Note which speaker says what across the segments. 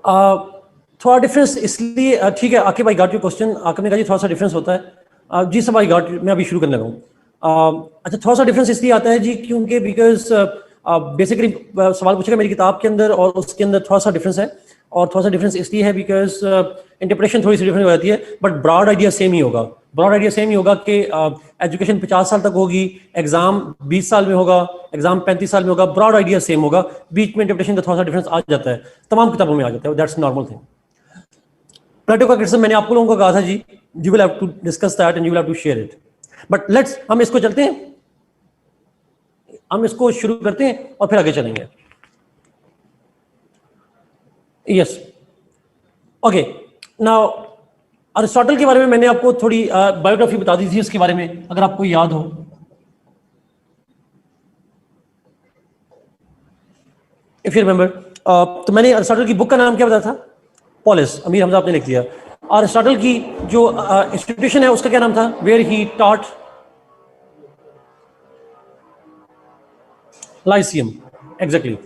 Speaker 1: थोड़ा डिफरेंस इसलिए ठीक है आकिब भाई, गॉट योर क्वेश्चन। आकिब ने कहा जी थोड़ा सा डिफरेंस होता है। जी सब आई गॉट, मैं अभी शुरू करने लगा हूँ। अच्छा, थोड़ा सा डिफरेंस इसलिए आता है जी क्योंकि बिकॉज बेसिकली सवाल पूछेगा मेरी किताब के अंदर और उसके अंदर थोड़ा सा डिफरेंस है, और थोड़ा सा डिफरेंस इसलिए है बिकॉज इंटरप्रिटेशन थोड़ी सी डिफरेंट हो जाती है, बट ब्रॉड आइडिया सेम ही होगा। ब्रॉड आइडिया सेम ही होगा कि एजुकेशन 50 साल तक होगी, एग्जाम 20 साल में होगा, एग्जाम 35 साल में होगा, ब्रॉड आइडिया सेम होगा, बीच में इंटरप्रिटेशन का थोड़ा सा डिफरेंस आ जाता है, तमाम किताबों में आ जाता है, दैट्स नॉर्मल थिंग। प्लेटो का क्रिटिसिज्म मैंने आपको लोगों को कहा था जी, you will have to discuss that and you will have to share it, but let's हम इसको चलते हैं, हम इसको शुरू करते हैं और फिर आगे चलेंगे। Yes, okay. नाउ अरिस्टोटल के बारे में मैंने आपको थोड़ी बायोग्राफी बता दी थी उसके बारे में, अगर आपको याद हो। इफ यू रिमेंबर, तो मैंने अरिस्टोटल की बुक का नाम क्या बताया था? पॉलिस। अमीर हमजा आपने लिख दिया। और अरिस्टोटल की जो इंस्टीट्यूशन है उसका क्या नाम था, where he taught? Lyceum, exactly.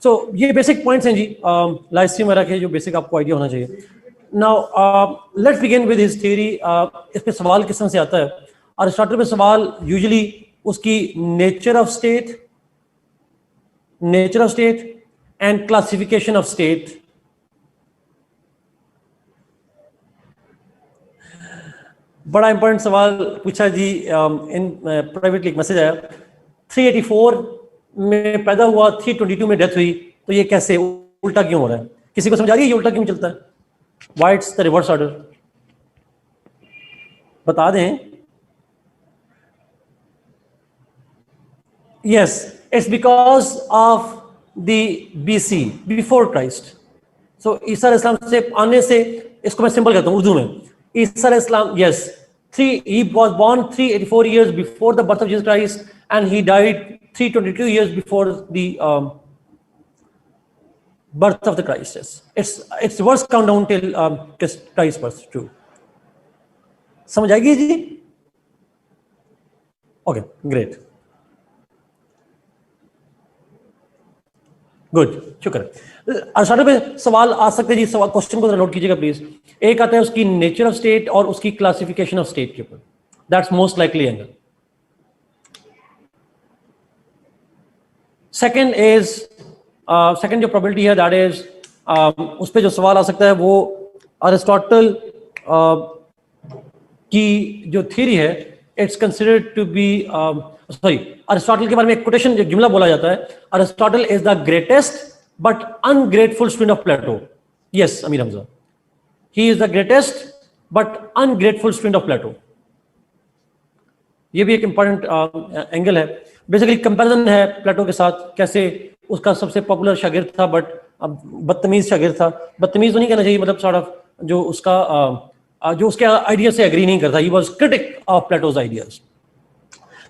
Speaker 1: So ये बेसिक पॉइंट्स हैं जी लाइसियम वगैरह के, जो बेसिक आपको आइडिया होना चाहिए। Now let's begin with his theory. इस पे सवाल किस तरह से आता है? अरिस्टोटल पे सवाल यूजुअली उसकी nature of state, and classification of state. बड़ा इंपॉर्टेंट सवाल पूछा जी। इन प्राइवेटली एक मैसेज आया, 384 में पैदा हुआ, 322 में डेथ हुई, तो ये कैसे उल्टा क्यों हो रहा है? किसी को समझ आ रही है ये उल्टा क्यों चलता है? Why it's the reverse order? बता दें। Yes, it's because of the BC, before Christ. So ईसा अलैहिस्सलाम से आने से, इसको मैं सिंपल कहता हूँ उर्दू में, ईसा अलैहिस्सलाम, yes, he was born 384 years before the birth of Jesus Christ and he died 322 years before the birth of the Christ. It's reverse countdown till Christ's birth too. समझ आएगी जी? ओके, ग्रेट, गुड, शुक्र। Aristotle पे सवाल आ सकते हैं जी, सवाल question को note कीजिएगा प्लीज। एक आता है उसकी नेचर ऑफ स्टेट और उसकी क्लासिफिकेशन ऑफ स्टेट के ऊपर, that's most likely angle. Second is, second जो प्रोबेबिलिटी है दैट इज, उस पर जो सवाल आ सकता है वो अरिस्टोटल की जो थ्योरी है, it's considered to be, sorry, Aristotle के बारे में एक कोटेशन, एक जुमला बोला जाता है, Aristotle is the greatest but ungrateful student of Plato. Yes Amir Hamza, he is the greatest but ungrateful student of Plato. ये भी एक इंपॉर्टेंट एंगल है। बेसिकली कंपैरिजन है प्लेटो के साथ, कैसे उसका सबसे पॉपुलर शागिर्द था बट बदतमीज शागिर्द था। बदतमीज तो नहीं कहना चाहिए, मतलब सॉर्ट ऑफ जो उसका जो उसके आइडिया से एग्री नहीं करता, he was critic of Plato's ideas,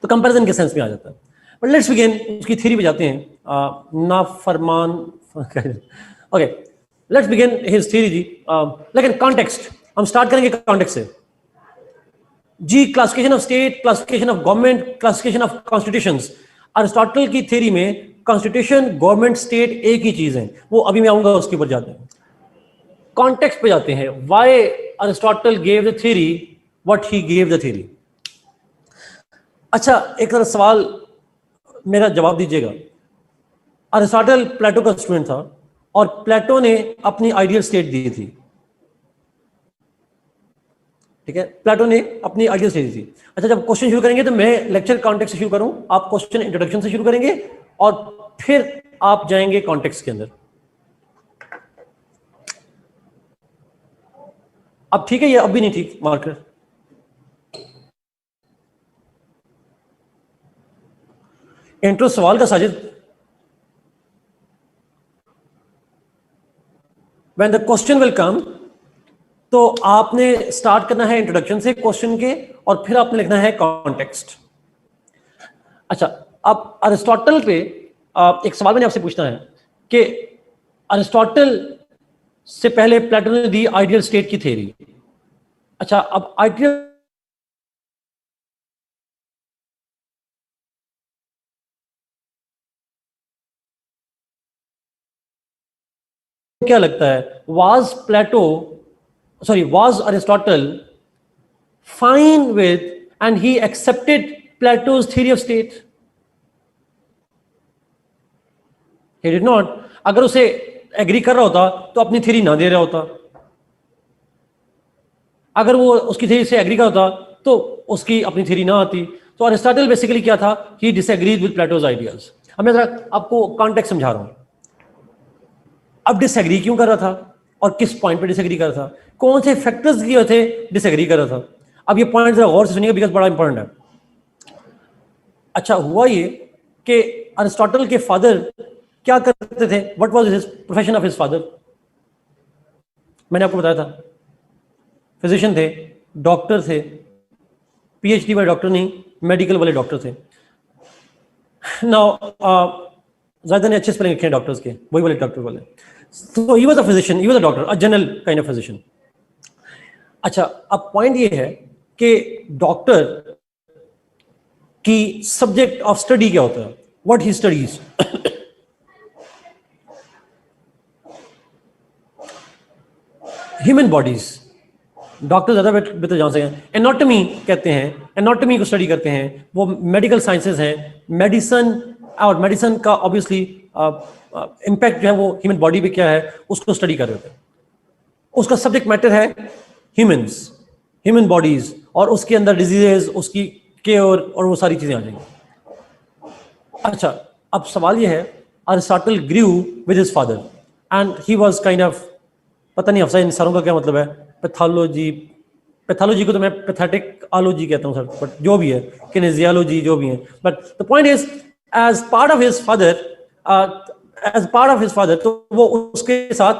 Speaker 1: तो कंपैरिजन के सेंस में आ जाता है। बट लेट्स बिगिन, उसकी थ्योरी पे जाते हैं। नाफरमान, okay, let's begin his theory जी। लेकिन कॉन्टेक्स्ट हम स्टार्ट करेंगे कॉन्टेक्स्ट से जी। Classification of state, classification of government, classification of constitutions. Aristotle की थ्योरी में कॉन्स्टिट्यूशन, गवर्नमेंट, स्टेट एक ही चीज है, वो अभी मैं आऊंगा उसके ऊपर जाते हैं। कॉन्टेक्स्ट पे जाते हैं, why Aristotle gave the theory what he gave the theory. अच्छा, एक तरह सवाल मेरा जवाब दीजिएगा। अरिस्टोटल प्लेटो का स्टूडेंट था और प्लेटो ने अपनी आइडियल स्टेट दी थी, ठीक है, प्लेटो ने अपनी आइडियल स्टेट दी थी। अच्छा, जब क्वेश्चन शुरू करेंगे तो मैं लेक्चर कॉन्टेक्स्ट से शुरू करूं, आप क्वेश्चन इंट्रोडक्शन से शुरू करेंगे और फिर आप जाएंगे कॉन्टेक्स्ट के अंदर। अब ठीक है, ये अब भी नहीं ठीक मार्कर। इंट्रो सवाल का Sajid, when the question will come, तो आपने स्टार्ट करना है इंट्रोडक्शन से क्वेश्चन के, और फिर आपने लिखना है कॉन्टेक्स्ट। अच्छा, अब अरिस्टोटल पे एक सवाल मैंने आपसे पूछना है कि अरिस्टोटल से पहले प्लेटो ने दी आइडियल स्टेट की थ्योरी। अच्छा, अब आइडियल क्या लगता है, was Aristotle fine with and he accepted Plato's theory of state? He did not. अगर उसे एग्री कर रहा होता तो अपनी थ्योरी ना दे रहा होता, अगर वो उसकी थ्योरी से एग्री कर होता तो उसकी अपनी थ्योरी ना आती। तो अरिस्टोटल बेसिकली क्या था, ही डिसएग्रीड विद प्लेटोज आइडियाज। अब मैं जरा आपको कॉन्टेक्स्ट समझा रहा हूं, अब डिसएग्री क्यों कर रहा था और किस पॉइंट पे डिसएग्री कर रहा था, कौन से फैक्टर्स किए थे डिसएग्री कर रहा था। अब ये पॉइंट जरा गौर से सुनिएगा बिकॉज बड़ा इंपॉर्टेंट है। अच्छा, हुआ ये कि अरिस्टोटल के फादर क्या करते थे, what was his profession of his father? मैंने आपको बताया था, फिजिशियन थे, डॉक्टर थे, पीएचडी वाले डॉक्टर नहीं, मेडिकल वाले डॉक्टर थे। नाउ ज्यादा ने अच्छे स्पेलिंग लिखे हैं डॉक्टर्स के, वही वाले डॉक्टर वाले। So he was a physician, he was a doctor, a general kind of physician. अच्छा, अब पॉइंट ये है कि डॉक्टर की सब्जेक्ट ऑफ स्टडी क्या होता है, what he studies. Human bodies, doctor ज्यादा बेहतर जान सकें। एनाटॉमी कहते हैं, एनाटॉमी को स्टडी करते हैं, वो मेडिकल साइंसेज हैं। मेडिसिन और मेडिसिन का ऑब्वियसली इम्पैक्ट जो है वो ह्यूमन बॉडी पे क्या है उसको स्टडी कर रहे थे। उसका सब्जेक्ट मैटर है ह्यूमंस, ह्यूमन बॉडीज, और उसके अंदर डिजीजेज, उसकी केयर और वो सारी चीजें आ जाएंगी। अच्छा, अब सवाल ये है, Aristotle grew with his father and he was kind of, पता नहीं अफसा इन सारों का क्या मतलब है, पैथोलॉजी को तो मैं पैथेटिक आलोजी कहता हूँ सर, बट जो भी है, किनेजियोलॉजी जो भी है, but the point is as part of his father, तो वो उसके साथ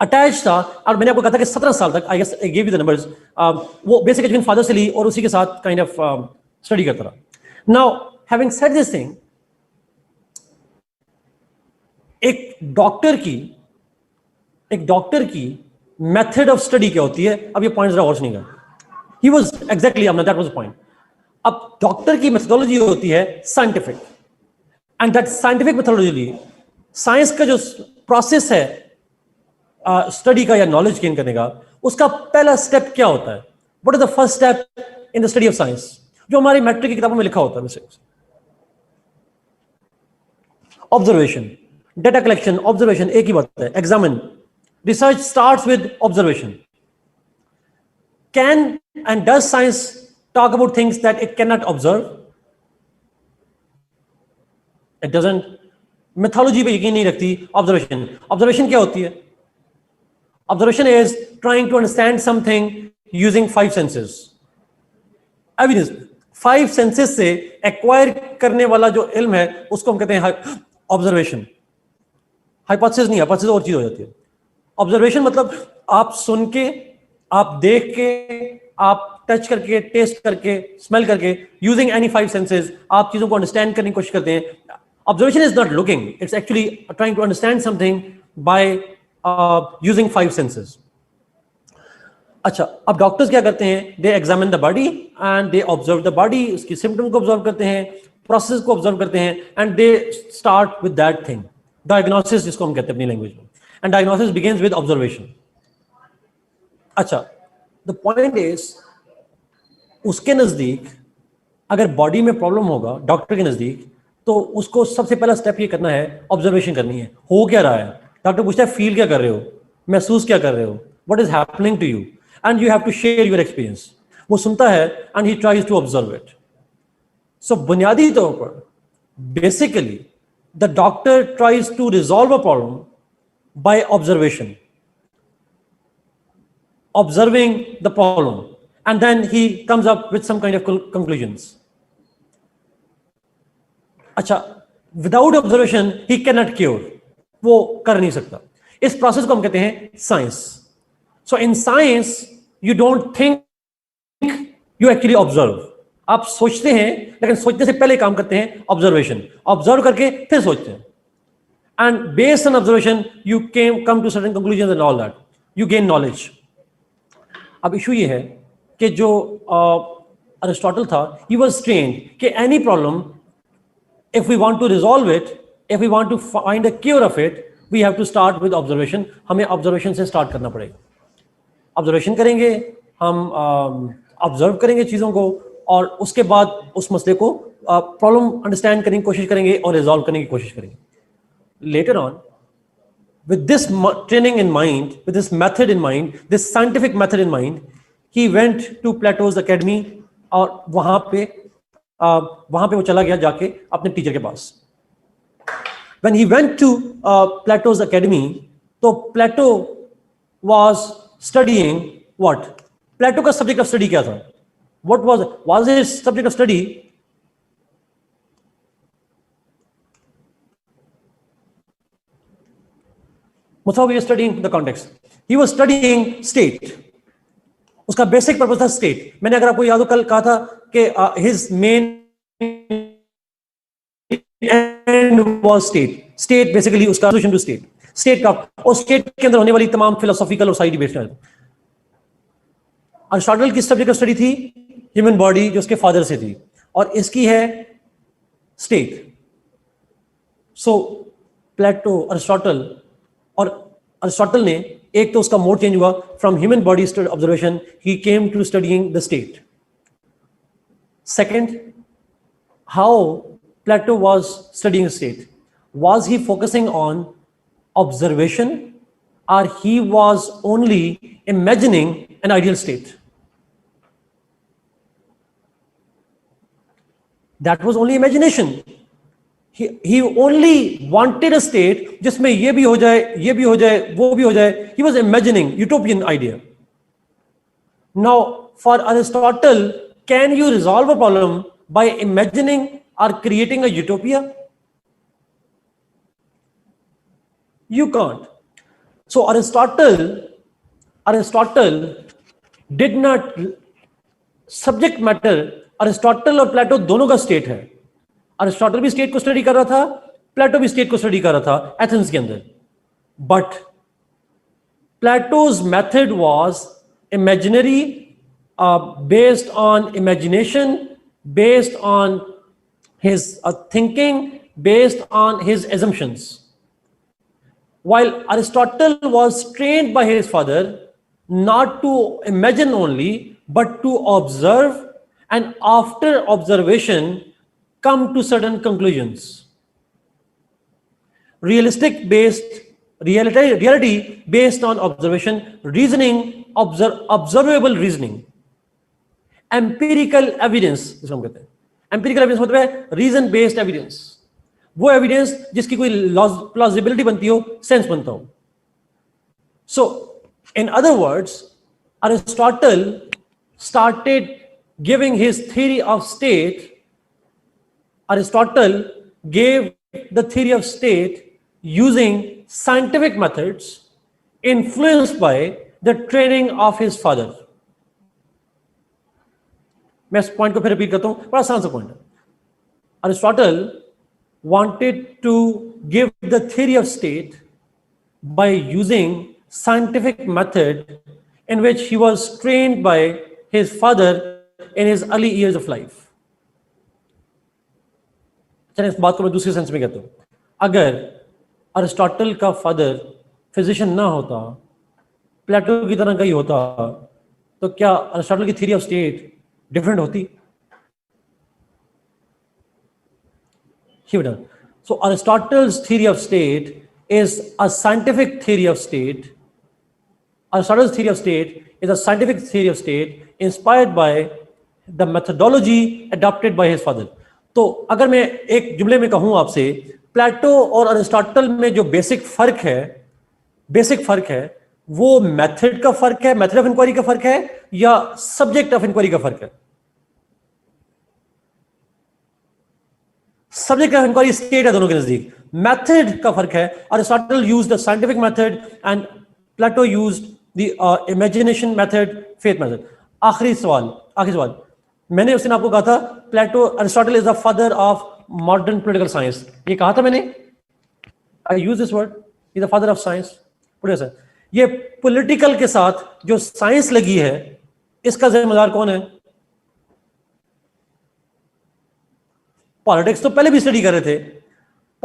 Speaker 1: अटैच था। और मैंने आपको कहा था कि 17 साल तक, I guess I give you the numbers, वो बेसिक एजुकेशन फादर से ली और उसी के साथ काइंड ऑफ स्टडी करता रहा। Now having said this thing, एक डॉक्टर की मेथड ऑफ स्टडी क्या होती है, अब ये पॉइंट जरा और सुनिएगा। ही वाज एग्जैक्टली, अब दैट वाज द पॉइंट। अब डॉक्टर की मेथोडोलॉजी होती है scientific, and that scientific methodology, science का जो प्रोसेस है स्टडी का या नॉलेज गेन करने का, उसका पहला स्टेप क्या होता है, what is the first step in the study of science, जो हमारी मैट्रिक की किताबों में लिखा होता है। ऑब्जर्वेशन, डेटा कलेक्शन, ऑब्जर्वेशन एक ही बात है, examine. Research starts with observation. Can and does science talk about things that it cannot observe? It doesn't. Mythology पे यकीन नहीं रखती observation. Observation क्या होती है? Observation is trying to understand something using 5 senses. Evidence. 5 senses से acquire करने वाला जो इल्म है उसको हम कहते हैं observation. Hypothesis नहीं, hypothesis और चीज हो जाती है। ऑब्जर्वेशन मतलब आप सुन के, आप देख के, आप टच करके, टेस्ट करके, स्मेल करके, यूजिंग एनी 5 सेंसेस आप चीजों को अंडरस्टैंड करने की कोशिश करते हैं। Observation is not looking, it's actually trying to understand something by using 5 senses. अच्छा, अब डॉक्टर्स क्या करते हैं, they examine the body and they observe the body, उसकी सिम्टम को ऑब्जर्व करते हैं, प्रोसेस को ऑब्जर्व करते हैं, and they start with that thing, diagnosis जिसको हम कहते हैं अपनी लैंग्वेज में। And diagnosis begins with observation. अच्छा, the point is, उसके नजदीक अगर बॉडी में प्रॉब्लम होगा डॉक्टर के नजदीक, तो उसको सबसे पहला स्टेप ये करना है, ऑब्जर्वेशन करनी है, हो क्या रहा है। डॉक्टर पूछता है फील क्या कर रहे हो, महसूस क्या कर रहे हो, what is happening to you, and you have to share your experience. वो सुनता है and he tries to observe it. So बुनियादी तौर पर basically the doctor tries to resolve a problem by observation, observing the problem, and then he comes up with some kind of conclusions. अच्छा, without observation he cannot cure, वो कर नहीं सकता। इस process को हम कहते हैं science. So in science you don't think, you actually observe. आप सोचते हैं लेकिन सोचने से पहले काम करते हैं ऑब्जर्वेशन, ऑब्जर्व करके फिर सोचते हैं। And based on observation, you come to certain conclusions and all that. You gain knowledge. अब इशू ये है कि जो अरिस्टोटल था, he was trained कि any problem, if we want to resolve it, if we want to find a cure of it, we have to start with observation. हमें observation से start करना पड़ेगा. ऑब्जर्वेशन करेंगे, हम ऑब्जर्व करेंगे चीज़ों को, और उसके बाद उस मसले को प्रॉब्लम अंडरस्टैंड करने की कोशिश करेंगे और रिजॉल्व करने की कोशिश करेंगे. Later on, with this training in mind, with this method in mind, this scientific method in mind, he went to Plato's academy, और वहां पे वो चला गया जाके अपने टीचर के पास. When he went to Plato's academy, तो Plato was studying what? Plato का subject of study क्या था? What was his subject of study? What's how he was studying the context? He was studying state. उसका basic purpose था state. मैंने अगर आपको याद हो कल कहा था कि his main end was state. State basically उसका solution to state. State का और स्टेट के अंदर होने वाली तमाम फिलोसॉफिकल और सारी डिबेट्स हैं. अरिस्टोटल की सब्जेक्ट ऑफ स्टडी थी ह्यूमन बॉडी, जो उसके फादर से थी, और इसकी है स्टेट. सो प्लेटो, अरिस्टोटल, और अरिस्टोटल ने एक तो उसका मोड चेंज हुआ from human body observation, he came to studying the state. Second, how Plato was studying state. Was he focusing on observation, or he was only imagining an ideal state? That was only imagination. He only wanted a state जिसमें ये भी हो जाए, ये भी हो जाए, वो भी हो जाए. He was imagining utopian idea. Now, for Aristotle, can you resolve a problem by imagining or creating a utopia? You can't. So Aristotle did not, subject matter, Aristotle और प्लेटो दोनों का स्टेट है. अरिस्टोटल भी स्टेट को study कर रहा था, प्लेटो भी स्टेट को स्टडी कर रहा था एथेंस के अंदर. But Plato's method was imaginary, based on imagination, based on his thinking, based on his assumptions. While Aristotle was trained by his father not to imagine only, but to observe, and after observation come to certain conclusions. Reality based on observation, reasoning, observable reasoning, empirical evidence, जिसको हम कहते हैं. Empirical evidence मतलब है reason based evidence. वो evidence जिसकी कोई plausibility बनती हो, सेंस बनता हो. So in other words, Aristotle started giving his theory of state. Aristotle gave the theory of state using scientific methods influenced by the training of his father. मैं इस point को फिर रिपीट करता हूं, बड़ा आसान सा पॉइंट है. Aristotle wanted to give the theory of state by using scientific method in which he was trained by his father in his early years of life. चलिए इस बात को मैं दूसरे सेंस में कहता हूं. अगर अरिस्टोटल का फादर फिजिशियन ना होता, प्लेटो की तरह का ही होता, तो क्या अरिस्टोटल की थ्योरी ऑफ स्टेट डिफरेंट होती? He would have. So Aristotle's theory of state is a scientific theory of state. Aristotle's theory of state is a scientific theory of state inspired by the methodology adopted by his father. तो अगर मैं एक जुमले में कहूं आपसे, प्लेटो और Aristotle में जो बेसिक फर्क है वो मेथड का फर्क है, मेथड ऑफ इंक्वायरी का फर्क है, या सब्जेक्ट ऑफ इंक्वायरी का फर्क है? सब्जेक्ट ऑफ इंक्वायरी स्टेट है दोनों के नजदीक. मेथड का फर्क है. Aristotle used the scientific method and Plato used the imagination method, faith method. आखिरी सवाल. मैंने उस दिन आपको कहा था Plato, Aristotle is the father of modern political science. ये कहा था मैंने. I use this word, is the father of science. ये पॉलिटिकल के साथ जो साइंस लगी है, इसका जिम्मेदार कौन है? पॉलिटिक्स तो पहले भी स्टडी कर रहे थे.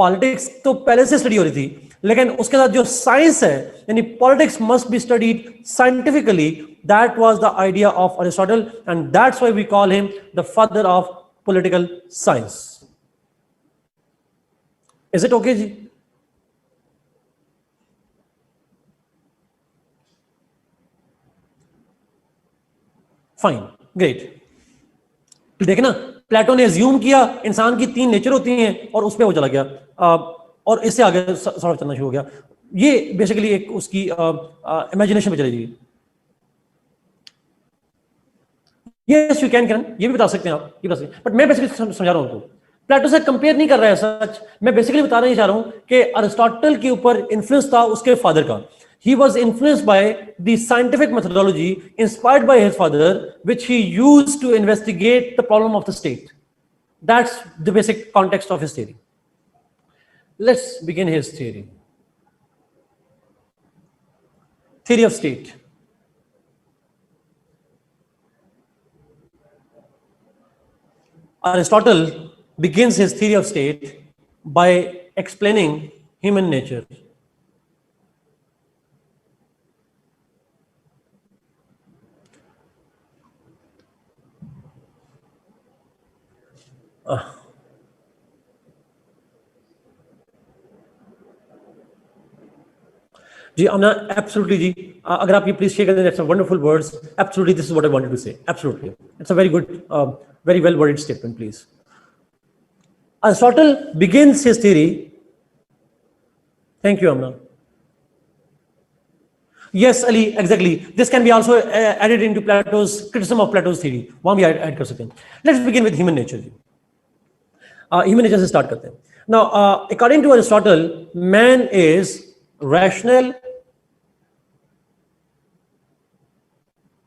Speaker 1: पॉलिटिक्स तो पहले से स्टडी हो रही थी, लेकिन उसके साथ जो साइंस है, यानी politics must be studied scientifically, that was the idea of Aristotle, and that's why we call him the father of political science. Is it okay जी? Fine, great. देखे ना, प्लेटो ने अज्यूम किया इंसान की 3 नेचर होती हैं और उस पर वो चला गया, और इससे आगे सॉर्ट चलना शुरू हो गया. ये बेसिकली एक उसकी इमेजिनेशन पे चली गई. यस यू कैन, ये भी बता सकते हैं आप, ये बता सकते हैं, बट मैं बेसिकली समझा रहा हूं. प्लेटो से कंपेयर नहीं कर रहा है सच, मैं बेसिकली बताना ही चाह रहा हूं कि अरिस्टोटल के ऊपर इन्फ्लुएंस था उसके फादर का. He was influenced by the scientific methodology inspired by his father, which he used to investigate the problem of the state. That's the basic context of his theory. Let's begin his theory. Theory of state. Aristotle begins his theory of state by explaining human nature. Ji Amna, absolutely जी, अगर आप ये please share करें, that's a wonderful words. Absolutely, this is what I wanted to say. Absolutely, it's a very good, very well worded statement. Please, Aristotle begins his theory. Thank you, Amna. Yes, Ali, exactly. This can be also added into Plato's criticism of Plato's theory. वहाँ भी add कर सकते हैं. Let's begin with human nature. Human nature से start करते हैं. Now, according to Aristotle, man is rational.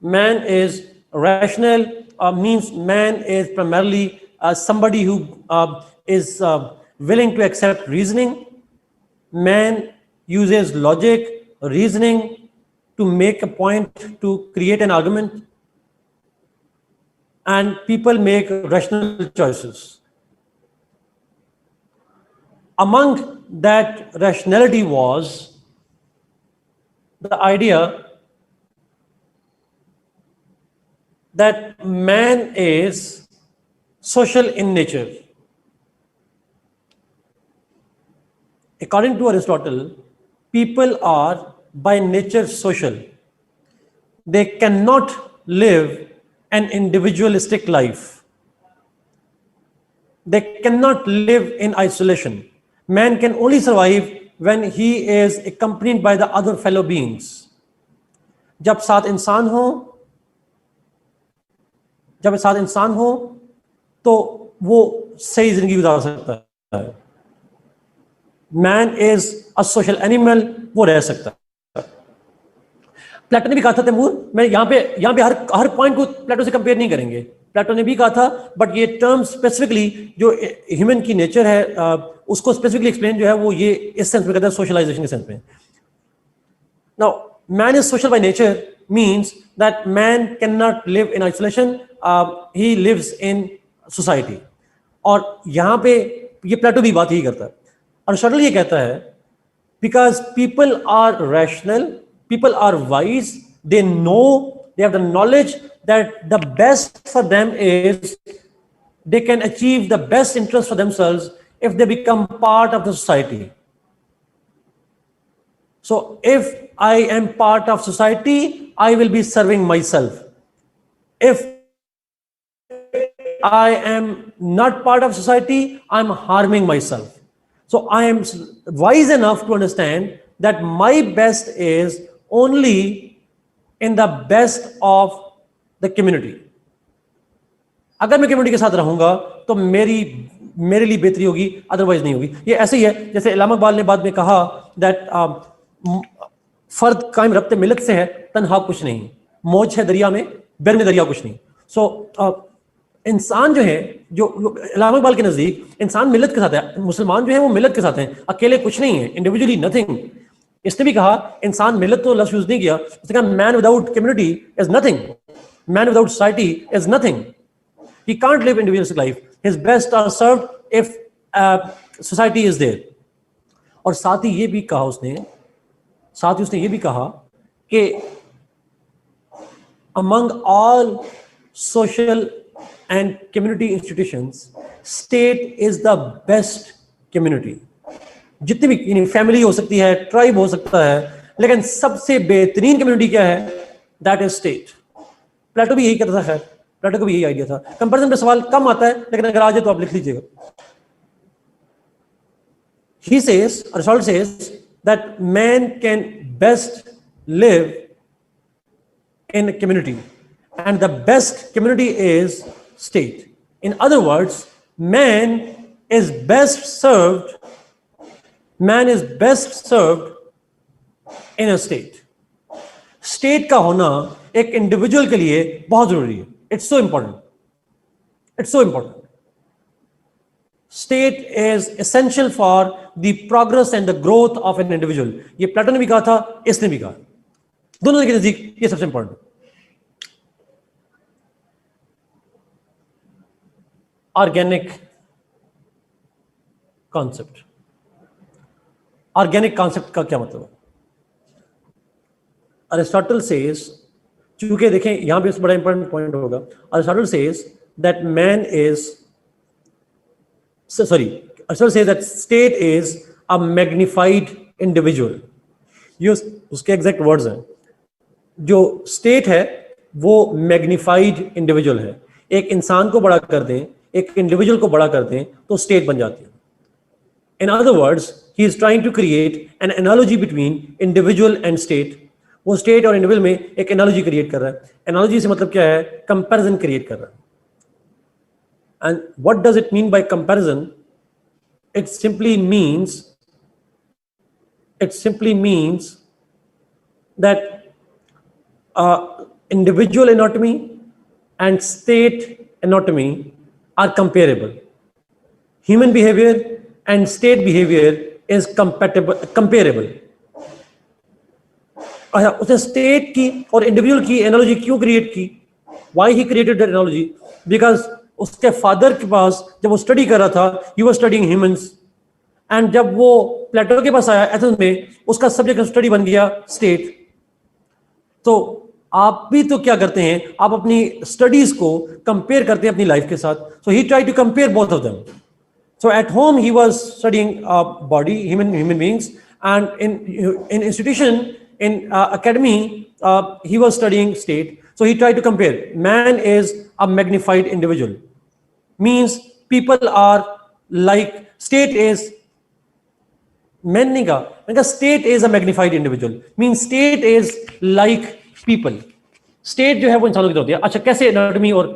Speaker 1: Man is rational, means man is primarily somebody who is willing to accept reasoning. Man uses logic, reasoning to make a point, to create an argument, and people make rational choices. Among that rationality was the idea that man is social in nature. According to Aristotle, people are by nature social. They cannot live an individualistic life. They cannot live in isolation. Man can only survive when he is accompanied by the other fellow beings. जब साथ इंसान हो तो वो सही जिंदगी गुजार सकता है. Man is a social animal, वो रह सकता है. प्लेटो ने भी कहा था, तैमूर, मैं यहाँ पे हर पॉइंट को प्लेटो से कंपेयर नहीं करेंगे. प्लेटो ने भी कहा था, बट ये टर्म स्पेसिफिकली जो ह्यूमन की नेचर है उसको स्पेसिफिकली एक्सप्लेन जो है वो ये इस सेंस में करता है, सोशलाइजेशन के सेंस में. Now man is social by nature means that man cannot live in isolation. He lives in society. और यहाँ पे ये प्लेटो भी बात यही करता है. अरिस्टोटल ये कहता है, because people are rational, people are wise, they know, they have the knowledge that the best for them is they can achieve the best interest for themselves if they become part of the society. So if I am part of society, I will be serving myself. If I am not part of society, I'm harming myself. So I am wise enough to understand that my best is only in the best of the community. अगर मैं community के साथ रहूंगा तो मेरे लिए बेहतरी होगी, अदरवाइज नहीं होगी. ये ऐसे ही है जैसे इलामा इकबाल ने बाद में कहा दैट फर्द कायम रब्ते मिलत से है, तन्हा कुछ नहीं, मौज है दरिया में, बैर में दरिया कुछ नहीं. सो इंसान जो है, जो इलामा इकबाल के नजदीक इंसान मिलत के साथ है, मुसलमान जो है वो मिलत के साथ हैं, अकेले कुछ नहीं है, इंडिविजुअली नथिंग. इसने भी कहा इंसान मिलत तो लफ्ज यूज नहीं किया, उसने कहा man without community is nothing, man without society is nothing. He can't live individualistic life. His best are served if society is there. और साथ ही ये भी कहा उसने, साथ ही उसने ये भी कहा कि among all social and community institutions, state is the best community। जितनी भी फैमिली हो सकती है, ट्राइब हो सकता है, लेकिन सबसे बेहतरीन कम्युनिटी क्या है? That is state. प्लेटो भी यही कहता था, खैर प्लेटो का भी यही आइडिया था। कंपैरिजन पे सवाल कम आता है, लेकिन अगर आ जाए तो आप लिख लीजिएगा। He says, Aristotle says that man can best live in a community, and the best community is state. In other words, man is best served in a state. State का होना एक इंडिविजुअल के लिए बहुत जरूरी है। It's so important. It's so important. State is essential for the progress and the growth of an individual. ये प्लेटो ने भी कहा था, इसने भी कहा, दोनों के नजदीक ये सबसे important. Organic concept. Organic concept का क्या मतलब है? अरिस्टोटल सेज, चूंकि देखें यहां पे बड़ा इंपॉर्टेंट पॉइंट होगा, Aristotle says that man is Aristotle says that state is a magnified individual. ये उसके एग्जैक्ट वर्ड्स हैं। जो स्टेट है वो मैग्निफाइड इंडिविजुअल है। एक इंसान को बड़ा कर दें, एक इंडिविजुअल को बड़ा कर दें तो स्टेट बन जाती है। In other words, he is trying to create an analogy between individual and state. वो स्टेट और इंडिविजुअल में एक एनालॉजी क्रिएट कर रहा है। एनालॉजी से मतलब क्या है? कंपैरिजन क्रिएट कर रहा है। And what does it mean by comparison? It simply means that individual anatomy and state anatomy are comparable. Human behavior and state behavior is comparable. उसने स्टेट की और इंडिविजुअल की एनालॉजी क्यों क्रिएट की? Why he created that analogy? Because उसके father के पास जब वो स्टडी कर रहा था, ही वाज स्टडीइंग ह्यूमंस, एंड जब वो प्लेटो के पास आया एथेंस में, उसका सब्जेक्ट ऑफ स्टडी बन गया स्टेट। तो आप भी तो क्या करते हैं? आप अपनी स्टडीज को कंपेयर करते हैं अपनी लाइफ के साथ। So he try to compare both of them. So at home he was studying body, human beings, and in institution, in academy, he was studying state. So he tried to compare. Man is a magnified individual. Means people are like, state is, man नहीं कहा, state is a magnified individual. Means state is like people. State जो है वो इंसानों की तरह होती है। अच्छा, कैसे एनाटॉमी और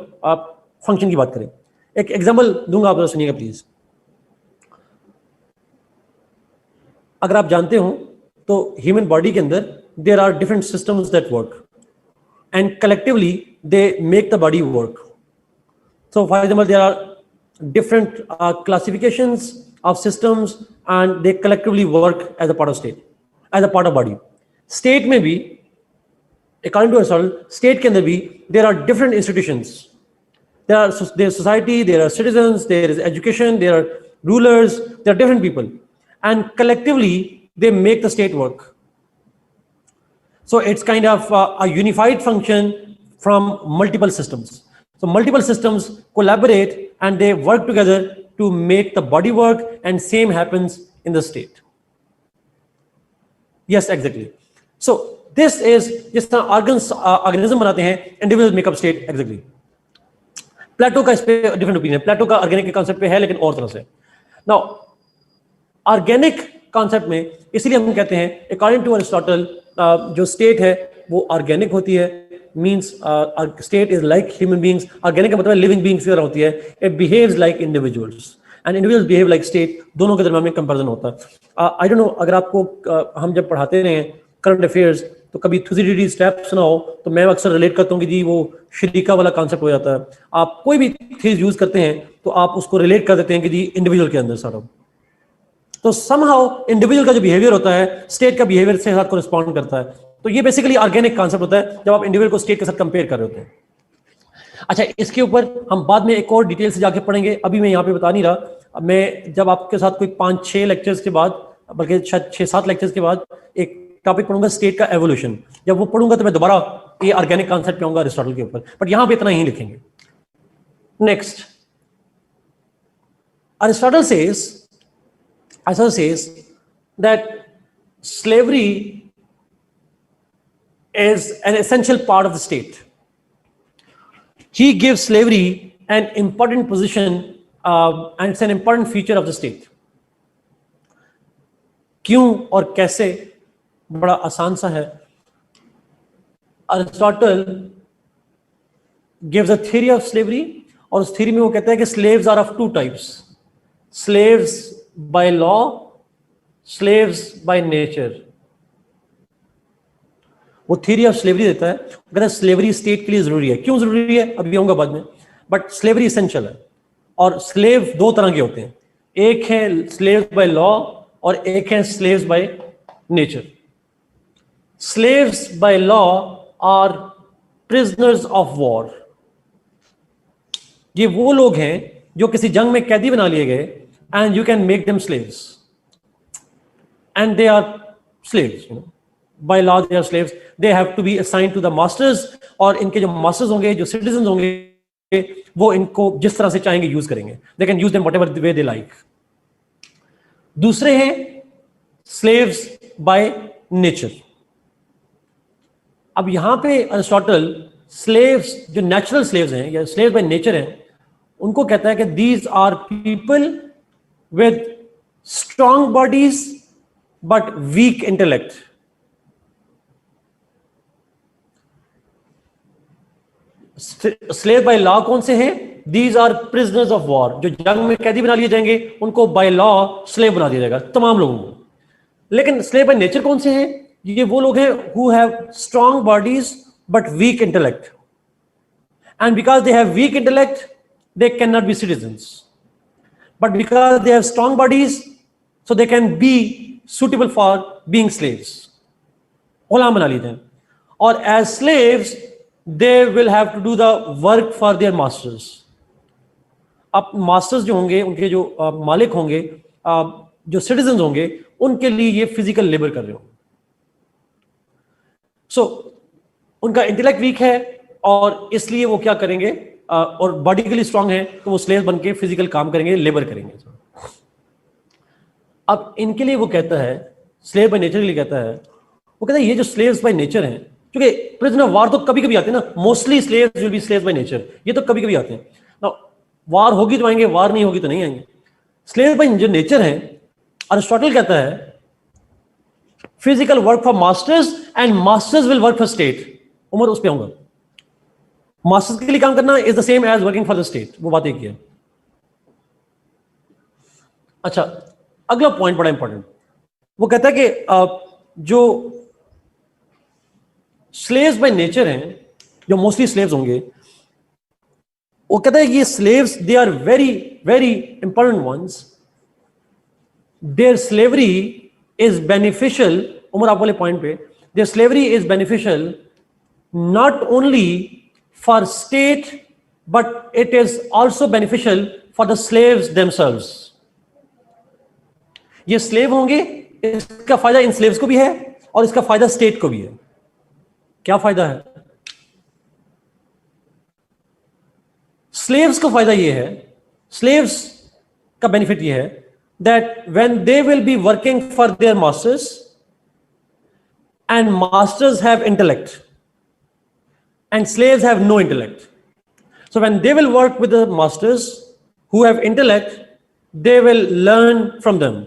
Speaker 1: फंक्शन की बात करें? एक एग्जांपल दूंगा, आप सुनिएगा प्लीज। अगर आप जानते हो तो ह्यूमन बॉडी के अंदर there are different systems that work and collectively they make the body work. So for example there are different classifications of systems and they collectively work as a part of state, as a part of body. State में भी, according to Aristotle, state के अंदर भी there are different institutions. there is society, there are citizens, there is education, there are rulers, there are different people, and collectively they make the state work. So it's kind of a unified function from multiple systems. So multiple systems collaborate and they work together to make the body work, and same happens in the state. Yes, exactly. So this is जिस तरह organism बनाते हैं, individuals make up state. Exactly. प्लेटो का इस पे different opinion है। प्लेटो का organic के कॉन्सेप्ट पे है, लेकिन और तरह से। नाउ ऑर्गेनिक कॉन्सेप्ट में इसलिए हम कहते हैं, अकॉर्डिंग टू अरिस्टोटल, जो स्टेट है वो ऑर्गेनिक होती है। Means state is like human beings. Organic का मतलब लिविंग बीइंग्स की तरह होती है। It behaves like individuals and individuals behave like state. दोनों के दरमियान में कंपैरिजन होता है। आई डोंट नो, अगर आपको हम जब पढ़ाते रहे करंट अफेयर्स तो कभी थ्यूसिडिटी स्टेप सुना हो तो मैं अक्सर रिलेट करता हूँ कि जी वो शरीका वाला कॉन्सेप्ट हो जाता है। आप कोई भी चीज यूज करते हैं तो आप उसको रिलेट कर देते हैं कि जी इंडिविजुअल के अंदर सारा। तो समहाउ इंडिविजुअल का जो बिहेवियर होता है स्टेट का बिहेवियर से साथ कोरिस्पॉन्ड करता है। तो ये बेसिकली ऑर्गेनिक कॉन्सेप्ट होता है जब आप इंडिविजुअल को स्टेट के साथ कंपेयर कर रहे होते हैं। अच्छा, इसके ऊपर हम बाद में एक और डिटेल से जाके पढ़ेंगे, अभी मैं यहाँ पे बता नहीं रहा। मैं जब आपके साथ कोई 5-6 लेक्चर्स के बाद, बल्कि शायद 6-7 लेक्चर्स के बाद एक टॉपिक पढ़ूंगा स्टेट का एवोल्यूशन। जब वो पढ़ूंगा तो मैं दोबारा ये ऑर्गेनिक कॉन्सेप्ट पे आऊंगा अरिस्टोटल के ऊपर, बट यहां पे इतना ही लिखेंगे। Next, Aristotle says that slavery is an essential part of the state. He gives slavery an important position and it's an important feature of the state. क्यों और कैसे, बड़ा आसान सा है। Aristotle gives a theory of slavery, और उस theory में वो कहता है कि slaves are of two types. Slaves by law, slaves by nature. वो थ्योरी ऑफ स्लेवरी देता है, कहता है स्लेवरी स्टेट के लिए जरूरी है। क्यों जरूरी है अभी आऊंगा बाद में, बट स्लेवरी एसेंशियल है। और स्लेव दो तरह के होते हैं, एक है स्लेव्स बाय लॉ और एक है slaves by nature. Slaves by law are prisoners of war. ये वो लोग हैं जो किसी जंग में कैदी बना लिए गए, and you can make them slaves, and they are slaves, you know, by law they are slaves, they have to be assigned to the masters, और इनके जो मास्टर्स होंगे, जो सिटीजन होंगे, वो इनको जिस तरह से चाहेंगे यूज करेंगे, they can use them whatever way they like. दूसरे हैं स्लेव्स बाय नेचर। अब यहां पे अरिस्टोटल स्लेव्स, जो नेचुरल स्लेव्स हैं या स्लेव्स बाय नेचर हैं, उनको कहता है कि these are people with strong bodies but weak intellect. Slave by law कौन से हैं? These are prisoners of war. जो जंग में कैदी बना लिए जाएंगे उनको बाय लॉ स्लेव बना दिया जाएगा, तमाम लोगों को। लेकिन स्लेव बाय नेचर कौन से हैं? ये वो लोग हैं who have strong bodies but weak intellect, and because they have weak intellect they cannot be citizens, but because they have strong bodies so they can be suitable for being slaves, गुलाम बना लेते हैं। और as slaves they will have to do the work for their masters। अब masters जो होंगे, उनके जो मालिक होंगे, जो सिटीजन होंगे, उनके लिए ये फिजिकल लेबर कर रहे होंगे। सो उनका इंटेलेक्ट वीक है और इसलिए वो क्या करेंगे, और बॉडी के लिए स्ट्रांग है तो वो स्लेव बन के फिजिकल काम करेंगे, लेबर करेंगे। अब इनके लिए वो कहता है, स्लेव बाय नेचर के लिए कहता है, वो कहता है ये जो स्लेव्स बाय नेचर हैं, क्योंकि प्रिजनर ऑफ वार तो कभी कभी आते हैं ना, mostly slaves will be slaves by nature, ये तो कभी कभी आते हैं ना। वार होगी तो आएंगे, वार नहीं होगी तो नहीं आएंगे। स्लेव बाय जो नेचर है, अरिस्टोटल कहता है physical work for masters and masters will work for state. Umar उस पे आऊंगा। मास्टर्स के लिए काम करना is the same as working for the state, वो बात एक ही है। अच्छा, अगला पॉइंट बड़ा इंपॉर्टेंट, वो कहता है कि जो स्लेव्स बाय नेचर हैं, जो मोस्टली स्लेव्स होंगे, वो कहता है कि ये slaves they are very very important ones. Their slavery is beneficial, Umar आप वाले पॉइंट पे, their slavery is beneficial not only for state but it is also beneficial for the slaves themselves। ये स्लेव होंगे, इसका फायदा इन स्लेव्स को भी है और इसका फायदा स्टेट को भी है। क्या फायदा है? स्लेव्स को फायदा ये है, स्लेव्स का बेनिफिट ये है that when they will be working for their masters and masters have intellect and slaves have no intellect, so when they will work with the masters who have intellect, they will learn from them.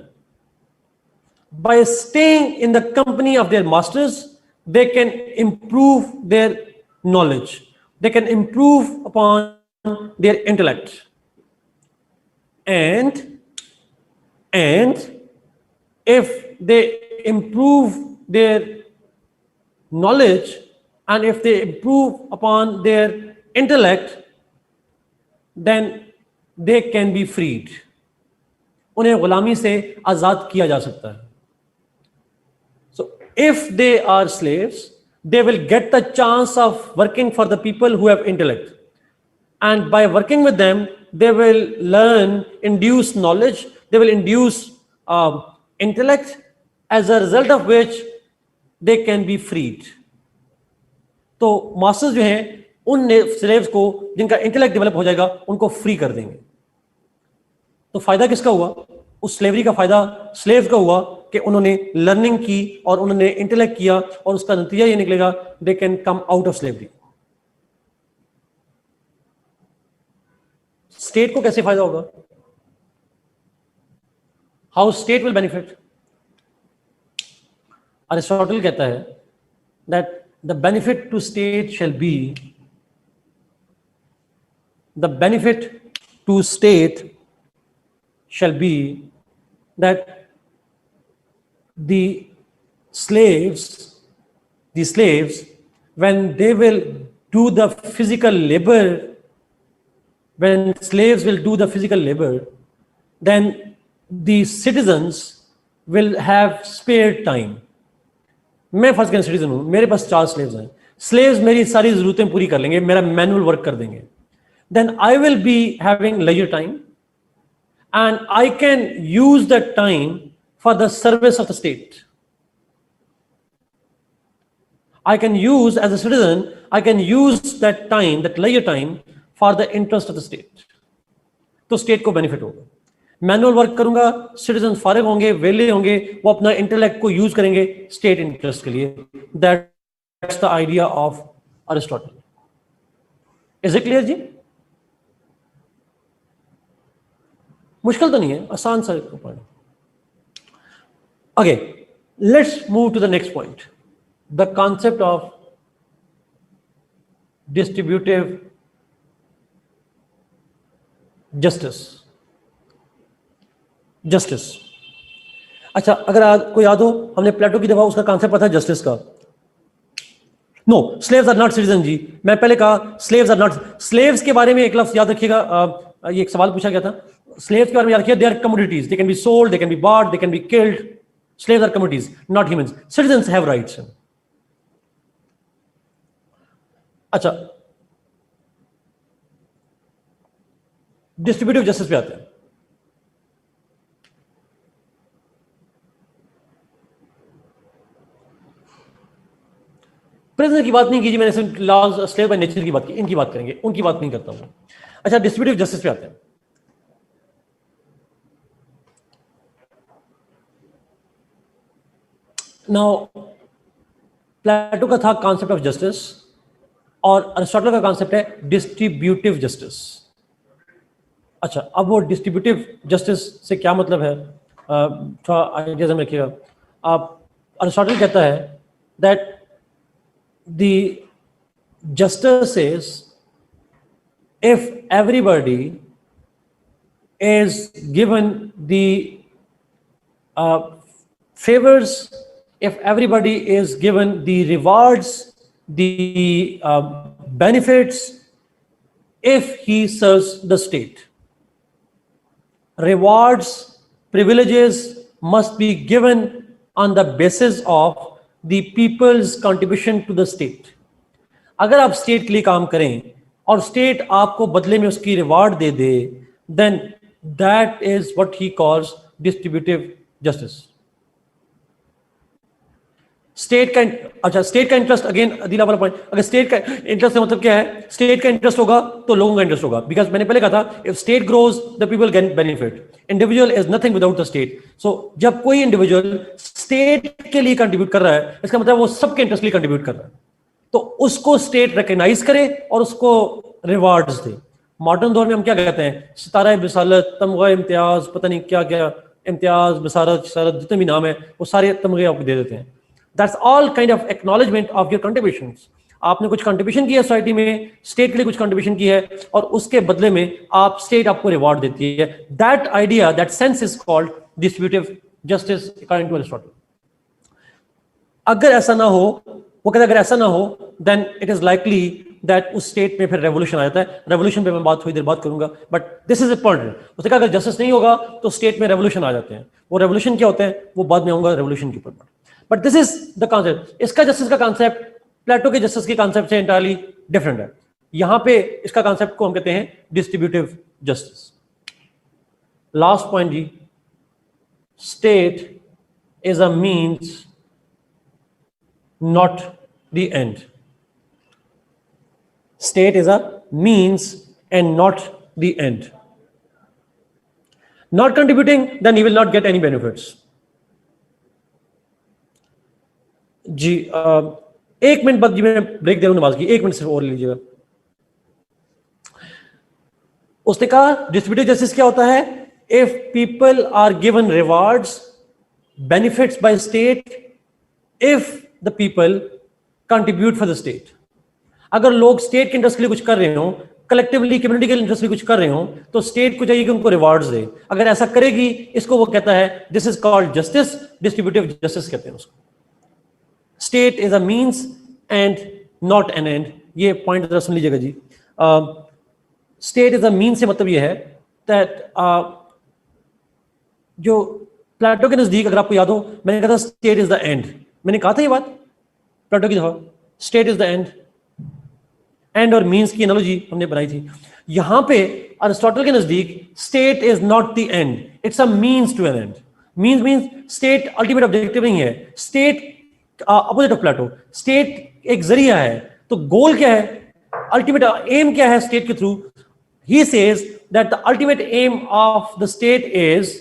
Speaker 1: By staying in the company of their masters, they can improve their knowledge, they can improve upon their intellect, and if they improve their knowledge and if they improve upon their intellect, then they can be freed। उन्हें गुलामी से आजाद किया जा सकता है। So if they are slaves, they will get the chance of working for the people who have intellect, and by working with them they will learn, induce knowledge, they will induce intellect, as a result of which they can be freed. तो masters जो हैं उन slaves को जिनका intellect develop हो जाएगा उनको free कर देंगे। तो फायदा किसका हुआ? उस स्लेवरी का फायदा स्लेव का हुआ कि उन्होंने लर्निंग की और उन्होंने इंटेलेक्ट किया, और उसका नतीजा ये निकलेगा they can come out of slavery. State को कैसे फायदा होगा? How state will benefit? Aristotle कहता है that the benefit to state shall be, the benefit to state shall be that the slaves, when they will do the physical labor, when slaves will do the physical labor, then the citizens will have spare time. मैं first can citizen हूं, मेरे पास 4 slaves हैं, slaves मेरी सारी जरूरतें पूरी कर लेंगे, मेरा मैनुअल वर्क कर देंगे, then I will be having leisure time and I can use that time for the service of the state. I can use, as a citizen, I can use that time, that leisure time, for the interest of the state. तो state को benefit होगा। Manual work करूंगा, citizen फारिग होंगे, वेले होंगे, वो अपना इंटेलेक्ट को यूज करेंगे स्टेट इंटरेस्ट के लिए। That's the idea of Aristotle. Is it clear जी? मुश्किल तो नहीं है, आसान सा point. Okay, let's move to the next point, the concept of distributive justice. अच्छा, अगर आपको याद हो, हमने प्लेटो की दफा उसका कॉन्सेप्ट पता है जस्टिस का। No, slaves are not citizen जी। मैं पहले कहा स्लेव्स आर नॉट, स्लेव्स के बारे में एक लफ्ज याद रखिएगा, ये एक सवाल पूछा गया था। स्लेव्स के बारे में याद रखिए, they are commodities, they can be sold, they can be bought, they can be killed. Slaves are commodities, not humans. Citizens have rights. अच्छा, डिस्ट्रीब्यूटिव जस्टिस पे आते हैं। प्रिजनर की बात नहीं की जी मैंने, सिर्फ लॉज स्लेव बाय नेचर की बात की, इनकी बात करेंगे, उनकी बात नहीं करता हूं। अच्छा, डिस्ट्रीब्यूटिव जस्टिस पे आते हैं। नाउ, प्लेटो का था कॉन्सेप्ट ऑफ जस्टिस और अरिस्टोटल का कॉन्सेप्ट है डिस्ट्रीब्यूटिव जस्टिस। अच्छा, अब वो डिस्ट्रीब्यूटिव जस्टिस से क्या मतलब है, थोड़ा आइडियाज में रखिएगा। अरिस्टोटल कहता है that the justice is if everybody is given the favors, if everybody is given the rewards, the benefits, if he serves the state. Rewards, privileges must be given on the basis of the people's contribution to the state. अगर आप state के लिए काम करें और state आपको बदले में उसकी reward they they, then that is what he calls distributive justice. State का, अच्छा, स्टेट का इंटरेस्ट, अगेन अदीला वाला पॉइंट, अगर स्टेट का इंटरेस्ट है मतलब क्या है? स्टेट का इंटरेस्ट होगा तो लोगों का इंटरेस्ट होगा, बिकॉज मैंने पहले कहा था if state grows the people get benefit, individual is nothing without the state. So जब कोई इंडिविजुअल स्टेट के लिए कंट्रीब्यूट कर रहा है, इसका मतलब वो सबके इंटरेस्ट के लिए कंट्रीब्यूट कर रहा है, तो उसको स्टेट रिकॉग्नाइज करे और उसको रिवार्ड्स दे। मॉडर्न दौर में हम क्या कहते हैं? सितारा बिसालत, तमगा इम्तियाज, पता नहीं क्या क्या इम्तियाज, बिसारत, जितने भी नाम है वो सारे तमगे आपको दे देते हैं। That's all kind of acknowledgement of your contributions. आपने कुछ कंट्रीब्यूशन किया सोसाइटी में, स्टेट के लिए कुछ कंट्रीब्यूशन की है, और उसके बदले में आप स्टेट आपको रिवॉर्ड देती है। That idea, that sense is called distributive justice according to Aristotle. अगर ऐसा ना हो, वो कहते अगर ऐसा ना हो, then it is likely that उस स्टेट में फिर रेवोल्यूशन आ जाता है। रेवोल्यूशन पे मैं बात थोड़ी देर बात करूंगा, बट दिस इज इंपॉर्टेंट। उसने कहा अगर जस्टिस नहीं होगा तो स्टेट में रेवोल्यूशन आ जाते हैं। वो रेवोल्यूशन क्या होते हैं वो बाद में आऊंगा रेवोल्यूशन के ऊपर। But this is the concept. इसका जस्टिस का कॉन्सेप्ट प्लेटो के जस्टिस के कॉन्सेप्ट से एंटायरली डिफरेंट है। यहां पे इसका कॉन्सेप्ट को हम कहते हैं distributive justice. Last point ji, state is a means, not the end. State is a means and not the end. Not contributing, then he will not get any benefits. जी 1 minute बाद जी मैं break दे रहा हूं नमाज की, 1 minute सिर्फ और लीजिएगा. उसने कहा डिस्ट्रीब्यूटिव जस्टिस क्या होता है? If people are given rewards, benefits by state, if the people contribute for the state. अगर लोग स्टेट के इंटरेस्ट के लिए कुछ कर रहे हो, कलेक्टिवली कम्युनिटी के इंटरेस्ट के लिए कुछ कर रहे हो, तो स्टेट को चाहिए कि उनको रिवार्ड्स दे. अगर ऐसा करेगी, इसको वो कहता है this is called justice, distributive justice कहते हैं उसको. State is a means and not an and. ये पॉइंट जरा सुन लीजिएगा जी. स्टेट इज अ मींस से मतलब ये है दैट जो प्लेटो के नजदीक, अगर आपको याद हो, मैंने कहा था स्टेट इज द एंड. मैंने कहा था ये बात प्लेटो की दफा, state is the end. End और मींस की एनालॉजी हमने बनाई थी. यहां पे अरिस्टोटल के नजदीक state is not the end, it's a means to an end. Means state ultimate objective नहीं है. State opposite of Plato, state एक जरिया है. तो गोल क्या है, अल्टीमेट एम क्या है स्टेट के through? He says that the ultimate aim of the state is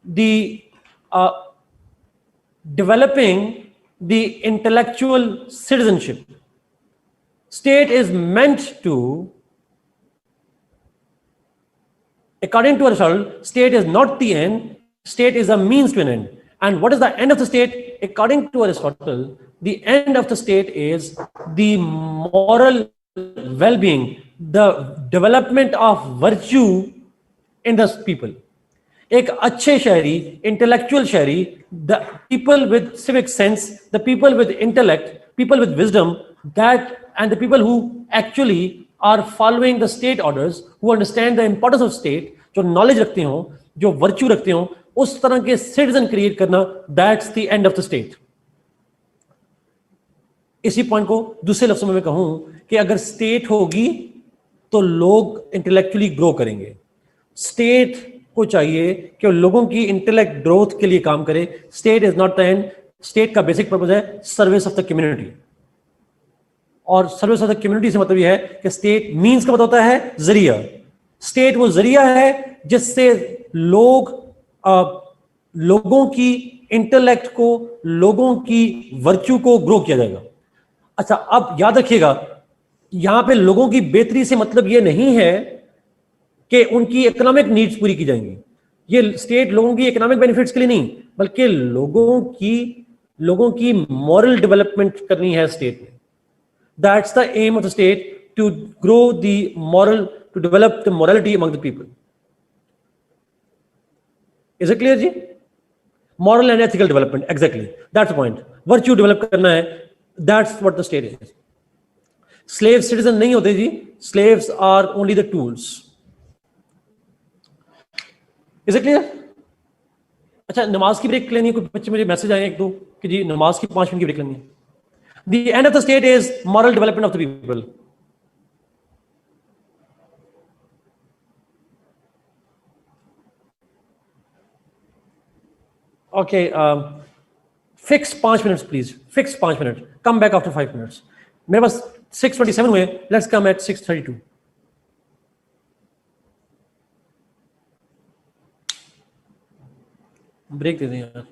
Speaker 1: the developing the intellectual citizenship. State is meant to, according to Aristotle, state is not the end, state is a means to an end. And what is the end of the state? According to Aristotle, the end of the state is the moral well-being, the development of virtue in the people. एक अच्छे शहरी, intellectual शहरी, the people with civic sense, the people with intellect, people with wisdom, that end the people who actually are following the state orders, who understand the importance of state, जो knowledge रखते हो, जो virtue रखते हो, उस तरह के citizen create करना, that's the end of the state. इसी पॉइंट को दूसरे लफ्जों में मैं कहूं कि अगर स्टेट होगी तो लोग इंटेलेक्चुअली ग्रो करेंगे. स्टेट को चाहिए कि लोगों की इंटेलेक्ट ग्रोथ के लिए काम करे. State is not the and. State का बेसिक पर्पस है सर्विस ऑफ द कम्युनिटी. और सर्विस ऑफ द कम्युनिटी से मतलब यह है कि स्टेट मींस का मतलब होता है जरिया. स्टेट वो जरिया है जिससे लोगों की इंटेलेक्ट को, लोगों की वर्च्यू को ग्रो किया जाएगा. अच्छा, अब याद रखिएगा, यहां पे लोगों की बेहतरी से मतलब यह नहीं है कि उनकी इकोनॉमिक नीड्स पूरी की जाएंगी. ये स्टेट लोगों की इकोनॉमिक बेनिफिट्स के लिए नहीं, बल्कि लोगों की मॉरल डेवलपमेंट करनी है स्टेट ने. That's the aim of the state, to grow the moral, to develop the morality among the people. Is it clear जी? Moral and ethical development, exactly that's the point. Virtue develop करना है, that's what the state is. Slave citizen नहीं होते जी, slaves are only the tools. Is it clear? अच्छा, नमाज की break लेनी है? कुछ बच्चे मुझे मैसेज आए एक दो कि जी नमाज की 5 मिनट की ब्रेक लेनी है. The end of the state is moral development of the people. Okay, fix 5 minutes please, fix 5 minute. Come back after 5 minutes. मेरे पास 6:27 हुए, लेट्स कम एट 6:32. ब्रेक दे दें यार.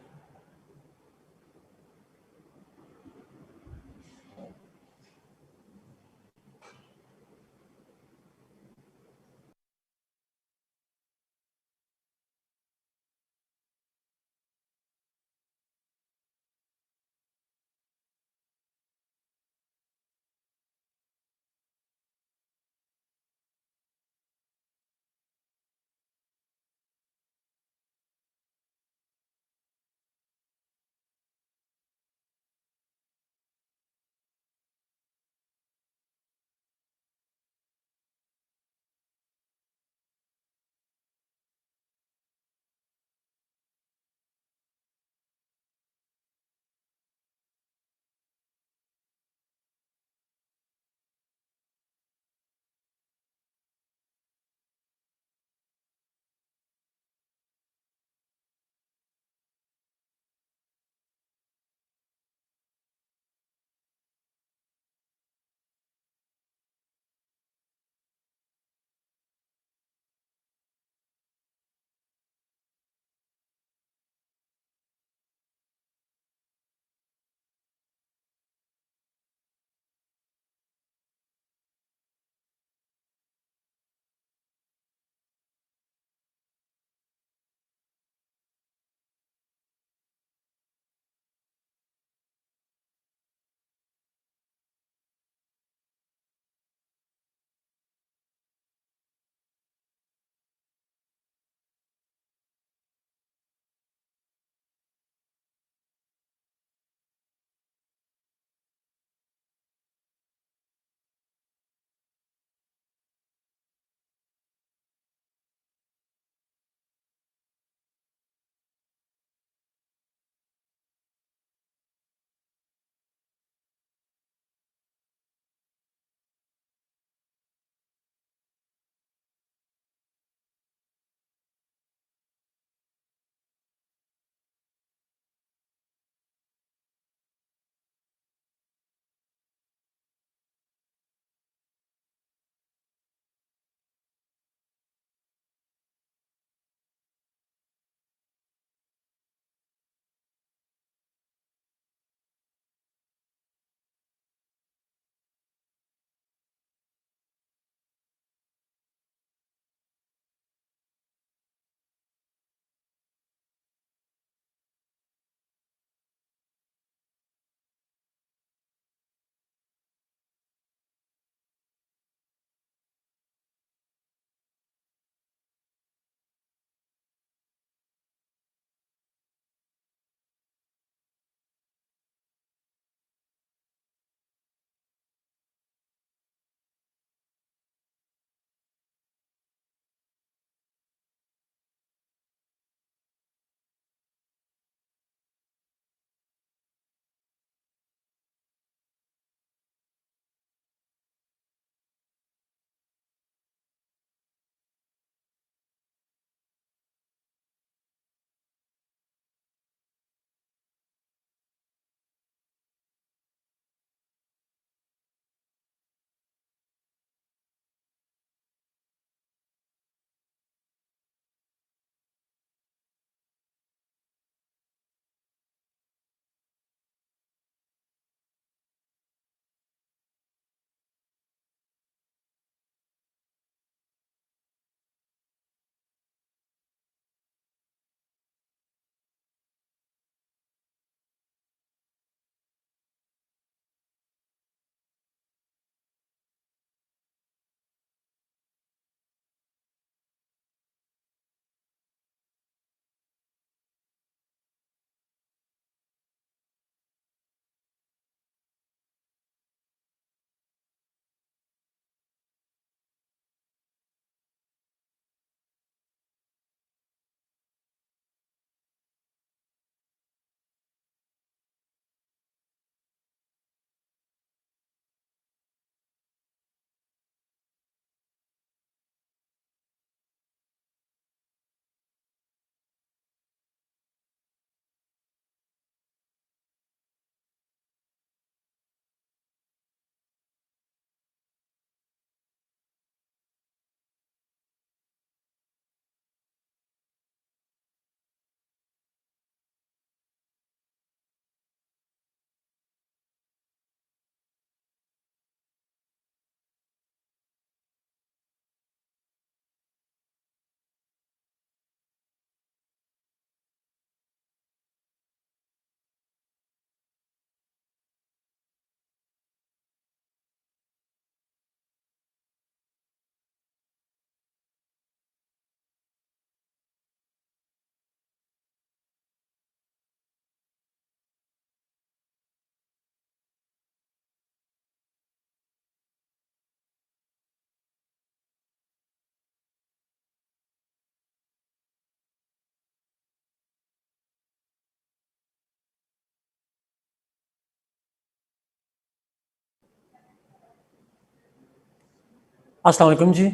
Speaker 1: अस्सलाम वालेकुम जी,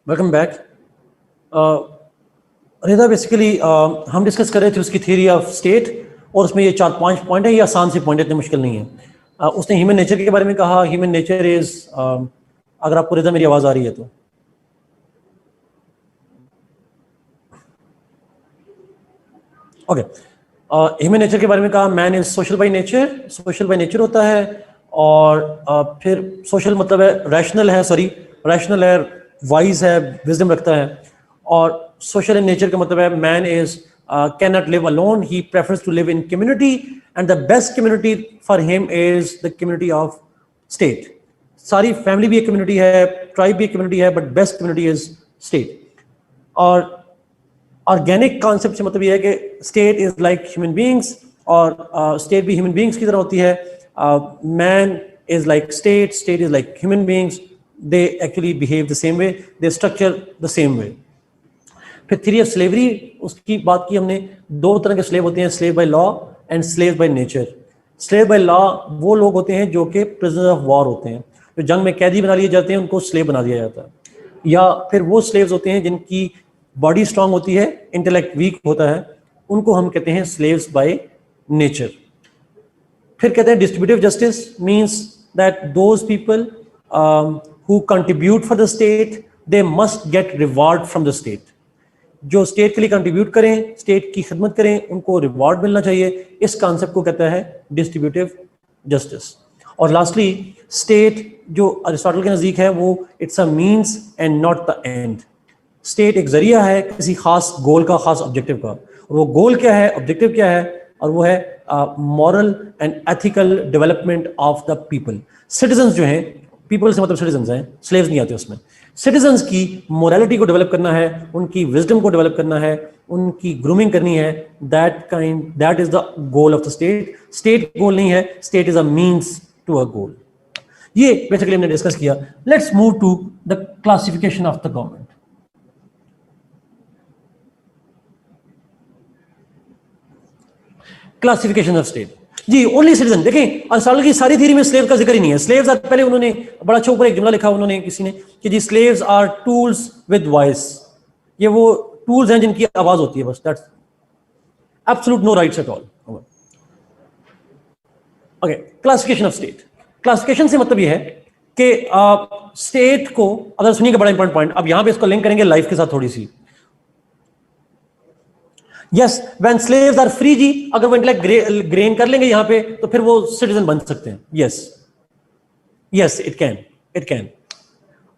Speaker 1: वेलकम बैक। रिदा बेसिकली हम डिस्कस कर रहे थे उसकी थ्योरी ऑफ स्टेट, और उसमें ये 4-5 पॉइंट है, ये आसान से पॉइंट है, इतने मुश्किल नहीं है। उसने ह्यूमन नेचर के बारे में कहा। ह्यूमन नेचर इज, अगर आपको रिदा मेरी आवाज़ आ रही है तो ओके। ह्यूमन नेचर के बारे में कहा, man is social by nature, social by nature होता है। और फिर सोशल मतलब है रैशनल है, सॉरी रैशनल है, वाइज है, विजडम रखता है। और सोशल इन नेचर का मतलब है man is can not live alone, he prefers to live in community, and the best community for him is the community of state. सारी फैमिली भी एक कम्युनिटी है, ट्राइब भी एक कम्युनिटी है, but best community is state. और organic concept से मतलब ये है कि state is like human beings, और स्टेट भी ह्यूमन बींग्स की तरह होती है। Man is like state, state is like human beings, they actually behave the same way, they structure the same way. फिर थ्योरी ऑफ स्लेवरी, उसकी बात की हमने। दो तरह के स्लेव होते हैं, slave by law and slave by nature. Slave by law वो लोग होते हैं जो कि प्रिजनर ऑफ वॉर होते हैं, जो जंग में कैदी बना लिए जाते हैं, उनको स्लेव बना दिया जाता है। या फिर वो स्लेव्स होते हैं जिनकी बॉडी स्ट्रांग होती है, इंटेलेक्ट वीक होता है, उनको हम कहते हैं स्लेव्स बाय नेचर। फिर कहते हैं distributive justice means that those people who contribute for the state, they must get reward from the state. जो स्टेट के लिए कंट्रीब्यूट करें, स्टेट की खिदमत करें, उनको रिवॉर्ड मिलना चाहिए। इस कॉन्सेप्ट को कहता है डिस्ट्रीब्यूटिव जस्टिस। और लास्टली स्टेट जो अरिस्टोटल के नज़दीक है, वो it's a means and not the and. State एक जरिया है किसी खास गोल का, खास ऑब्जेक्टिव का। वो गोल क्या है, ऑब्जेक्टिव क्या है, और वो है moral and ethical development of the people. Citizens जो हैं, पीपल से मतलब सिटीजन्स हैं, स्लेव्स नहीं आते उसमें। सिटीजन्स की मोरालिटी को डेवलप करना है, उनकी विजडम को डेवलप करना है, उनकी ग्रूमिंग करनी है। That is the goal of the state. State goal नहीं है, state is a means to a goal. ये बेसिकली हमने डिस्कस किया। Let's move to the classification of the government. Classification of state जी, ओनली सिटीजन। देखें Aristotle की सारी theory में स्लेव का जिक्र ही नहीं है। स्लेव्स आर, पहले उन्होंने बड़ा अच्छा ऊपर एक जुमला लिखा उन्होंने किसी ने कि जी slaves are tools with voice. ये वो टूल्स हैं जिनकी आवाज होती है बस, that's absolute no rights at all. Okay, classification of state. Classification से मतलब ये है कि स्टेट को, अगर सुनिएगा बड़ा इंपॉर्टेंट पॉइंट, अब यहां पे इसको लिंक करेंगे लाइफ के साथ थोड़ी सी। Yes, when slaves are free जी, अगर वो इंटेलेक्ट ग्रेन कर लेंगे यहां पे, तो फिर वो सिटीजन बन सकते हैं। Yes yes, it can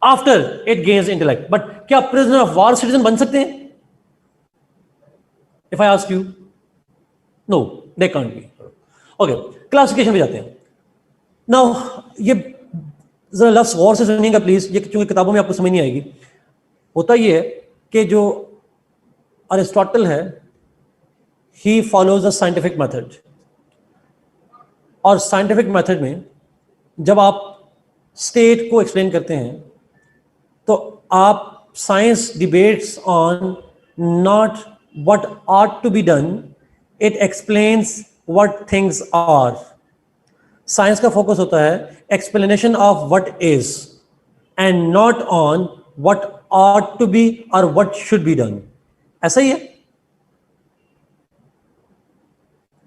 Speaker 1: after it gains intellect. But क्या प्रिजनर ऑफ वॉर सिटीजन बन सकते हैं? If I ask you, no, they can't be. Okay, classification पे जाते हैं। नाउ ये जरा लफ्ज गौर से सुनिएगा प्लीज, ये क्योंकि किताबों में आपको समझ नहीं आएगी। होता ये है कि जो अरिस्टोटल है, he follows the scientific method. और साइंटिफिक मेथड में जब आप स्टेट को एक्सप्लेन करते हैं, तो आप science debates on not what ought to be done, it explains what things are. Science का फोकस होता है explanation of what is, and not on what ought to be और व्हाट शुड बी डन। ऐसा ही है।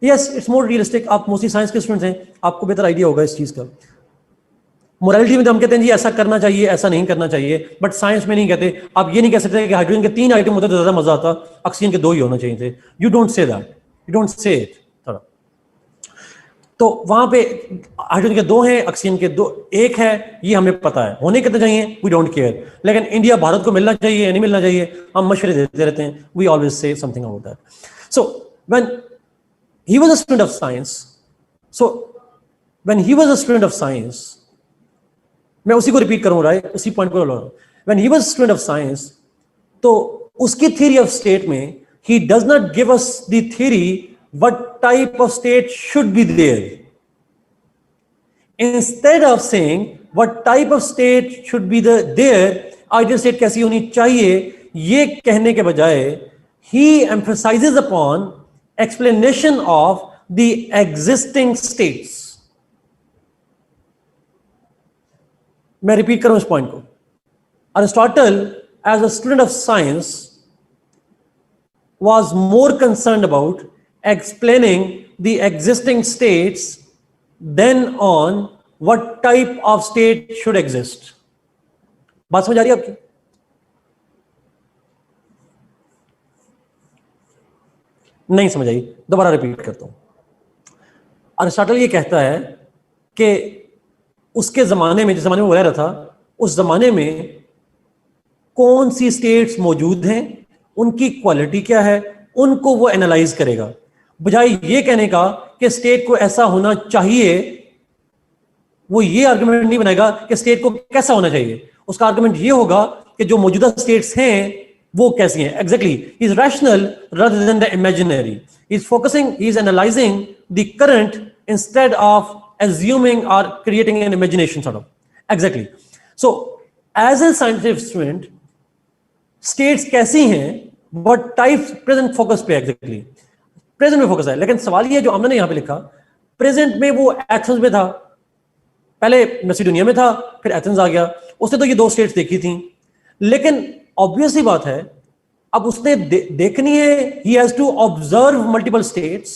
Speaker 1: Yes, it's more realistic. आप mostly science के students हैं, आपको बेहतर आइडिया होगा इस चीज का। मोरालिटी में तो हम कहते हैं जी ऐसा करना चाहिए, ऐसा नहीं करना चाहिए, बट साइंस में नहीं कहते। आप ये नहीं कह सकते कि हाइड्रोजन के 3 आइटम होते तो ज्यादा मजा आता, ऑक्सीजन के 2 ही होना चाहिए थे। You don't say that, you don't say it. थोड़ा तो वहां पे हाइड्रोजन के 2 हैं, ऑक्सीजन के 1 है, ये हमें पता है। होने कितने चाहिए, वी डोंट केयर। लेकिन इंडिया, भारत को मिलना चाहिए नहीं मिलना चाहिए, हम मशवरे देते रहते हैं। We always say something about that. So when he was a student of science, so when he was a student of science, मैं उसी को रिपीट करूंगा, उसी पॉइंट को। when he was a student of science, तो उसकी theory of state में he does not give us the theory what type of state should be there. Instead of saying what type of state should be there, ideal state कैसी होनी चाहिए, ये कहने के बजाय he emphasizes upon explanation of the existing states. मैं repeat करूं इस पॉइंट को, Aristotle as a student of science was more concerned about explaining the existing states than on what type of state should exist. बात समझ आ रही है आपकी? नहीं समझ आई, दोबारा रिपीट करता हूं। अरिस्टोटल ये कहता है कि उसके जमाने में, जिस जमाने में वो रह रहा था, उस जमाने में कौन सी स्टेट्स मौजूद हैं, उनकी क्वालिटी क्या है, उनको वो एनालाइज करेगा, बजाय ये कहने का कि स्टेट को ऐसा होना चाहिए। वो ये आर्गुमेंट नहीं बनाएगा कि स्टेट को कैसा होना चाहिए, उसका आर्गुमेंट ये होगा कि जो मौजूदा स्टेट्स हैं वो कैसी हैं। Exactly, he is rational rather than the imaginary, he is focusing, he is analysing the current instead of assuming or creating an imagination sort of. Exactly. So as a scientific student, states कैसी हैं, but types present focus पे exactly, present में focus है। लेकिन सवाल ये जो हमने ने यहाँ पे लिखा, present में वो एथेंस में था, पहले मैसिडोनिया में था, फिर एथेंस आ गया, उसने तो ये दो स्टेट्स देखी थी, लेकिन ऑब्वियस ही बात है अब उसने देखनी है, he has to observe multiple states,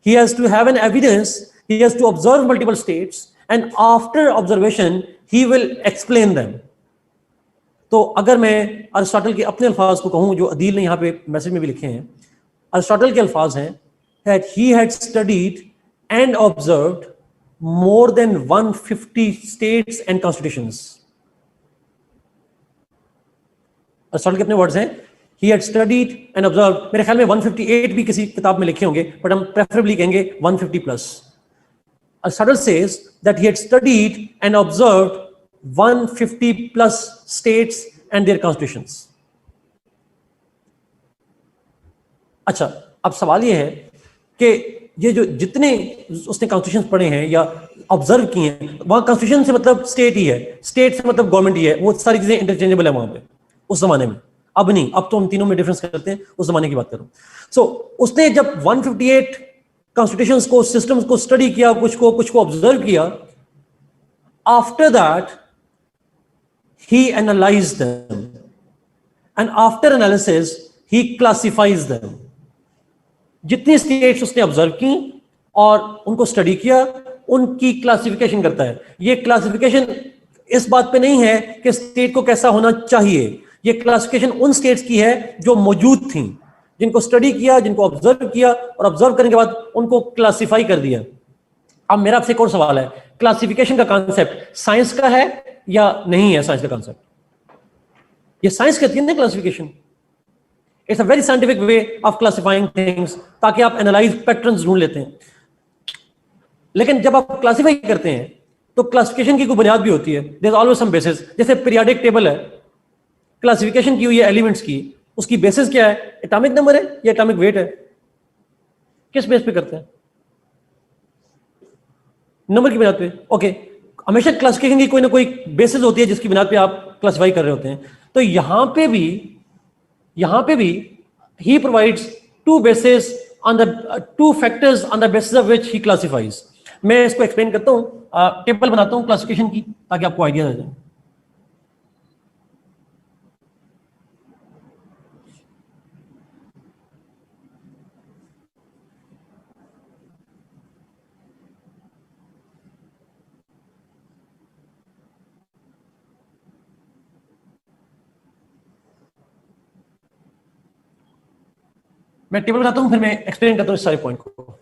Speaker 1: he has to have an evidence, he has to observe multiple states, and after observation he will explain them. तो अगर मैं अरिस्टोटल के अपने अल्फाज को कहूं, जो अदील ने यहां पे मैसेज में भी लिखे हैं, अरिस्टोटल के अल्फाज हैं that he had studied and observed more than 150 states and constitutions. Aristotle के अपने वर्ड्स हैं, he had studied and observed, मेरे ख्याल में 158 भी किसी किताब में लिखे होंगे, बट हम प्रेफरेबली कहेंगे 150 plus. Aristotle says that he had studied and observed 150 plus states and their constitutions. अच्छा, अब सवाल ये है कि ये जो जितने उसने कॉन्स्टिट्यूशन पढ़े हैं या ऑब्जर्व किए हैं, वहां कॉन्स्टिट्यूशन से मतलब स्टेट ही है, स्टेट से मतलब गवर्नमेंट ही है, वो सारी चीजें इंटरचेंजेबल है वहां पे उस जमाने में। अब नहीं, अब तो हम तीनों में डिफरेंस करते हैं, उस जमाने की बात करूं। सो उसने जब 158 कॉन्स्टिट्यूशंस को, सिस्टम्स को स्टडी किया, कुछ को ऑब्जर्व किया, after that he analysed them, and after analysis he classifies them. जितनी स्टेट्स उसने ऑब्जर्व की और उनको स्टडी किया, उनकी क्लासिफिकेशन करता है। ये क्लासिफिकेशन इस बात पे नहीं है कि स्टेट को कैसा होना चाहिए, ये क्लासिफिकेशन उन स्टेट्स की है जो मौजूद थी, जिनको स्टडी किया, जिनको ऑब्जर्व किया, और ऑब्जर्व करने के बाद उनको क्लासिफाई कर दिया। अब मेरा आपसे एक और सवाल है, क्लासिफिकेशन का कॉन्सेप्ट साइंस का है या नहीं है? साइंस का कॉन्सेप्ट, ये साइंस कहती है ना classification. It's a very scientific way of classifying things, ताकि आप एनालाइज पैटर्न्स ढूंढ लेते हैं। लेकिन जब आप क्लासिफाई करते हैं तो क्लासिफिकेशन की कोई बुनियाद भी होती है, there is always some basis. जैसे पीरियोडिक टेबल है, क्लासिफिकेशन की हुई है एलिमेंट्स की, उसकी बेसिस क्या है? एटॉमिक नंबर है या एटॉमिक वेट है? किस बेस पे करते हैं? नंबर की बुनियाद पे। ओके, हमेशा क्लासिफिकेशन की कोई ना कोई बेसिस होती है जिसकी बुनियाद पे आप क्लासिफाई कर रहे होते हैं। तो यहां पे भी he provides two basis on the two factors on the basis of which he classifies. मैं इसको एक्सप्लेन करता हूं, टेबल बनाता हूं क्लासिफिकेशन की, ताकि आपको आइडिया आ जाए। मैं टेबल बताता हूं, फिर मैं एक्सप्लेन करता हूं इस सारे पॉइंट को।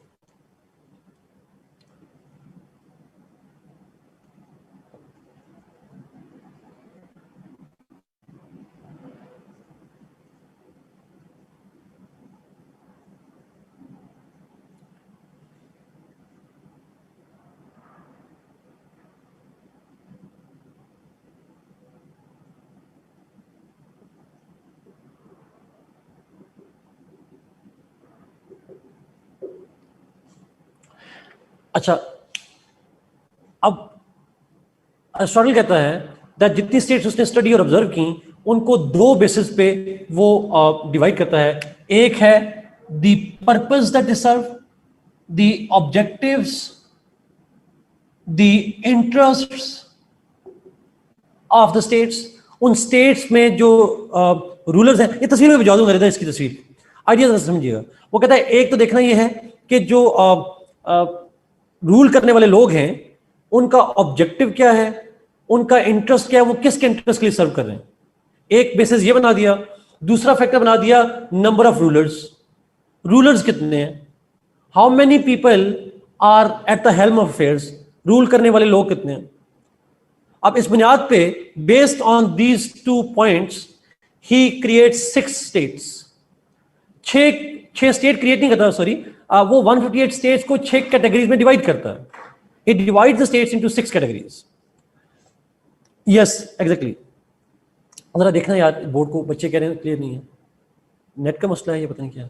Speaker 1: अच्छा, अब एरिस्टोटल कहता है दैट जितनी स्टेट्स उसने स्टडी और ऑब्जर्व की, उनको दो बेसिस पे वो डिवाइड करता है। एक है the purpose that they serve, the objectives, the interests of the states, उन स्टेट्स में जो रूलर्स हैं, ये तस्वीर में भिजवा दूंगा इसकी तस्वीर, आइडिया समझिएगा। वो कहता है एक तो देखना ये है कि जो रूल करने वाले लोग हैं उनका ऑब्जेक्टिव क्या है, उनका इंटरेस्ट क्या है, वो किसके इंटरेस्ट के लिए सर्व कर रहे हैं। एक बेसिस ये बना दिया। दूसरा फैक्टर बना दिया नंबर ऑफ रूलर्स, रूलर्स कितने हैं, how many people are at the helm of affairs, rule करने वाले लोग कितने हैं। अब इस बुनियाद पे बेस्ड ऑन दीज 2 पॉइंट्स ही क्रिएट्स 6 स्टेट्स। छह स्टेट क्रिएट नहीं करता, सॉरी, वो 158 स्टेट्स को 6 कैटेगरीज में डिवाइड करता है। It divide the states into 6 categories. Yes exactly. जरा देखना यार बोर्ड को, बच्चे कह रहे हैं क्लियर नहीं है, नेट का मसला है, ये पता नहीं क्या।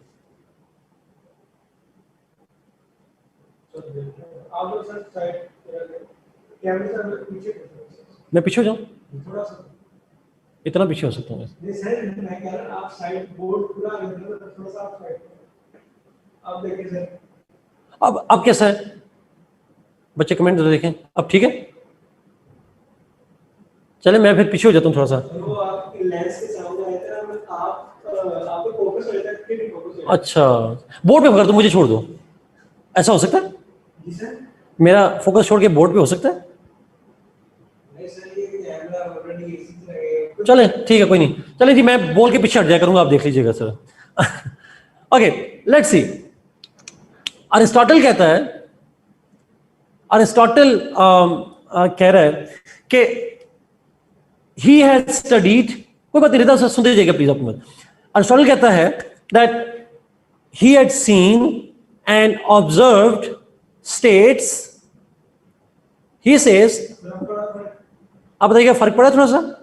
Speaker 1: मैं पीछे हो जाऊं, इतना पीछे हो सकता हूँ। अब कैसा है बच्चे, कमेंट जरा देखें, अब ठीक है। चले मैं फिर पीछे हो जाता हूँ थोड़ा सा। अच्छा बोर्ड पे कर दो, मुझे छोड़ दो, ऐसा हो सकता है? मेरा फोकस छोड़ के बोर्ड पे हो सकता है? चले ठीक है, कोई नहीं, चले जी मैं बोल के पीछे हट जाया करूंगा, आप देख लीजिएगा sir. Okay let's see. Aristotle कहता है, अरिस्टोटल कह रहा है कि ही हैज स्टडीड, कोई बात नहीं रिदा सर सुनते जाइएगा प्लीज आप मत। अरिस्टोटल कहता है that he had seen and observed states, he says, आप बताइएगा फर्क पड़ा थोड़ा सा?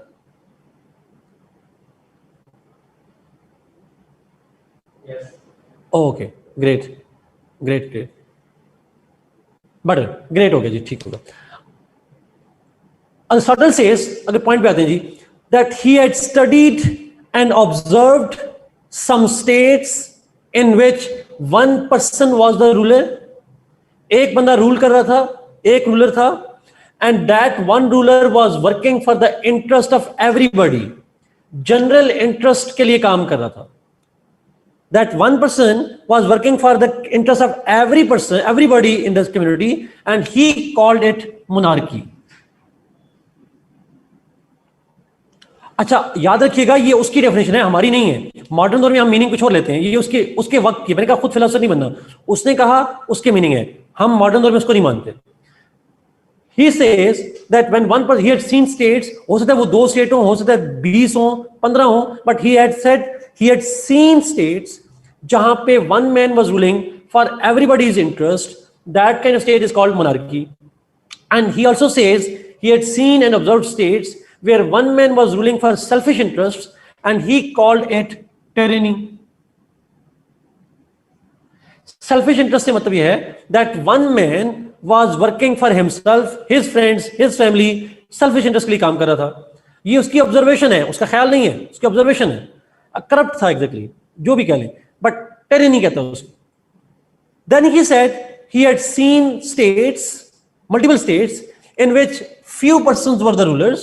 Speaker 1: Okay great great great, but great हो गया जी, ठीक होगा। अरिस्टोटल सेज, अगर पॉइंट पे आते हैं जी, that he had studied and observed some states in which 1 person was the ruler, एक बंदा रूल कर रहा था, एक रूलर था, and that one ruler was working for the interest of everybody, general interest के लिए काम कर रहा था। That one person was working for the interest of everybody in this community, and he called it monarchy. अच्छा याद रखिएगा ये उसकी डेफिनेशन है, हमारी नहीं है। मॉडर्न दौर में हम मीनिंग कुछ और लेते हैं, ये उसके वक्त की, मैंने कहा खुद फिलोसोफर नहीं बनना, उसने कहा उसके मीनिंग है, हम मॉडर्न दौर में उसको नहीं मानते। He says that when one person, he had seen states, हो सकता है वो 2 स्टेट हो सकता है 20 हो 15 हो, but he had said he had seen states जहां पे one man was ruling for everybody's interest, that kind of state is called monarchy. And he also says he had seen and observed states where one man was ruling for selfish interests, and he called it tyranny. Selfish interest से मतलब यह है that one man was working for himself, his friends, his family, selfish interest के लिए काम कर रहा था। ये उसकी ऑब्जर्वेशन है, उसका ख्याल नहीं है, उसकी ऑब्जर्वेशन है। करप्ट था एग्जैक्टली, जो भी कह लें, बट tyranny कहता है उसको। Then he said he had seen states, multiple states in which few persons were the rulers.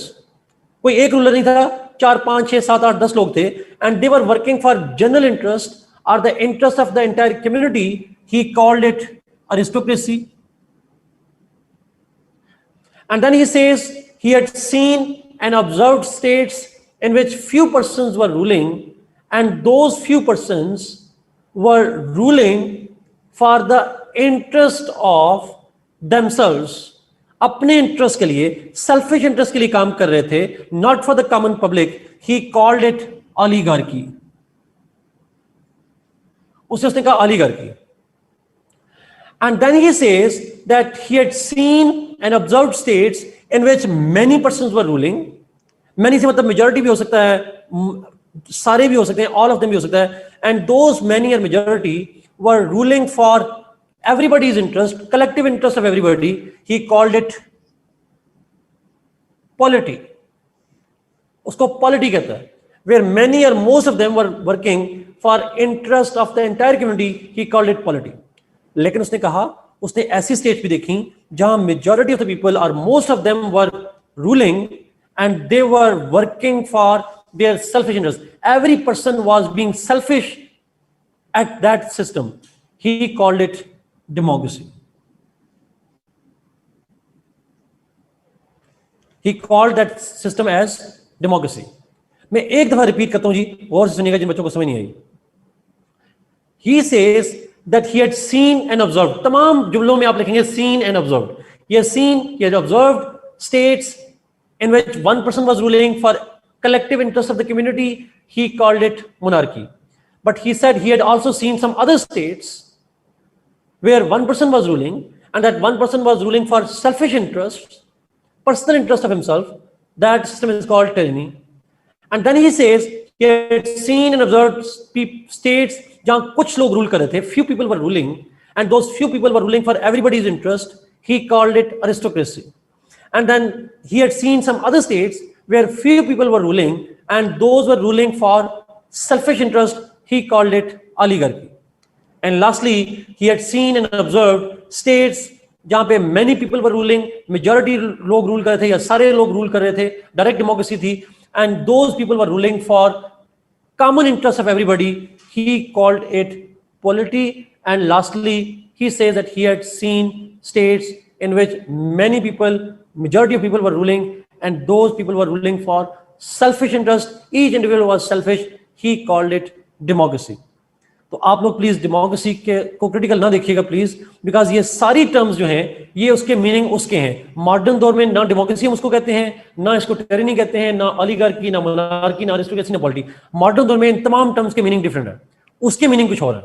Speaker 1: कोई एक रूलर नहीं था, 4, 5, 6, 7, 8, 10 लोग थे, and they were working for general interest or the interest of the entire community. He called it aristocracy. And then he says he had seen and observed states in which few persons were ruling, and those few persons were ruling for the interest of themselves, अपने interest के लिए, selfish interest के लिए काम कर रहे थे, not for the common public. He called it oligarchy, उसने कहा oligarchy. And then he says that he had seen and observed states in which many persons were ruling. Many से मतलब majority भी हो सकता है, सारे भी हो सकते हैं, all of them भी हो सकता है, and those many or majority were ruling for everybody's interest, collective interest of everybody. He called it polity. उसको polity कहता है, where many or most of them were working for interest of the entire community. He called it polity. लेकिन उसने कहा उसने ऐसी states भी देखी जहां मेजॉरिटी ऑफ द पीपल और most of them were ruling and they were working for their selfish interests. Every person was being selfish at that system. He called it democracy. He called that system as democracy. मैं एक दफा repeat करता हूं जी, और सुनिएगा जिन बच्चों को समझ नहीं आई. He says that he had seen and observed. तमाम जुमलों में आप लिखेंगे seen and observed. He had seen, he had observed states in which one person was ruling for collective interest of the community. He called it monarchy. But he said he had also seen some other states where one person was ruling, and that one person was ruling for selfish interests, personal interest of himself. That system is called tyranny. And then he says he had seen and observed states जहां कुछ लोग rule कर रहे थे, few people were ruling, and those few people were ruling for everybody's interest. He called it aristocracy. And then he had seen some other states where few people were ruling, and those were ruling for selfish interest. He called it oligarchy. And lastly, he had seen and observed states जहां पे many people were ruling, majority लोग rule कर रहे थे या सारे लोग rule कर रहे थे, डायरेक्ट डेमोक्रेसी थी, and those people were ruling for common interest of everybody. He called it polity. And lastly, he says that he had seen states in which many people, majority of people were ruling, and those people were ruling for selfish interest. Each individual was selfish. He called it democracy. तो आप लोग please democracy के को critical ना देखिएगा please, because ये सारी terms जो हैं ये उसके मीनिंग उसके हैं. मॉडर्न दौर में ना डेमोक्रेसी हम उसको कहते हैं, ना इसको टेरिनी कहते हैं, ना ऑलिगार्की, ना मोनार्की, ना अरिस्टोक्रेसी, ना पॉलिटी. मॉडर्न दौर में इन तमाम टर्म्स के मीनिंग डिफरेंट है, उसके मीनिंग कुछ और है.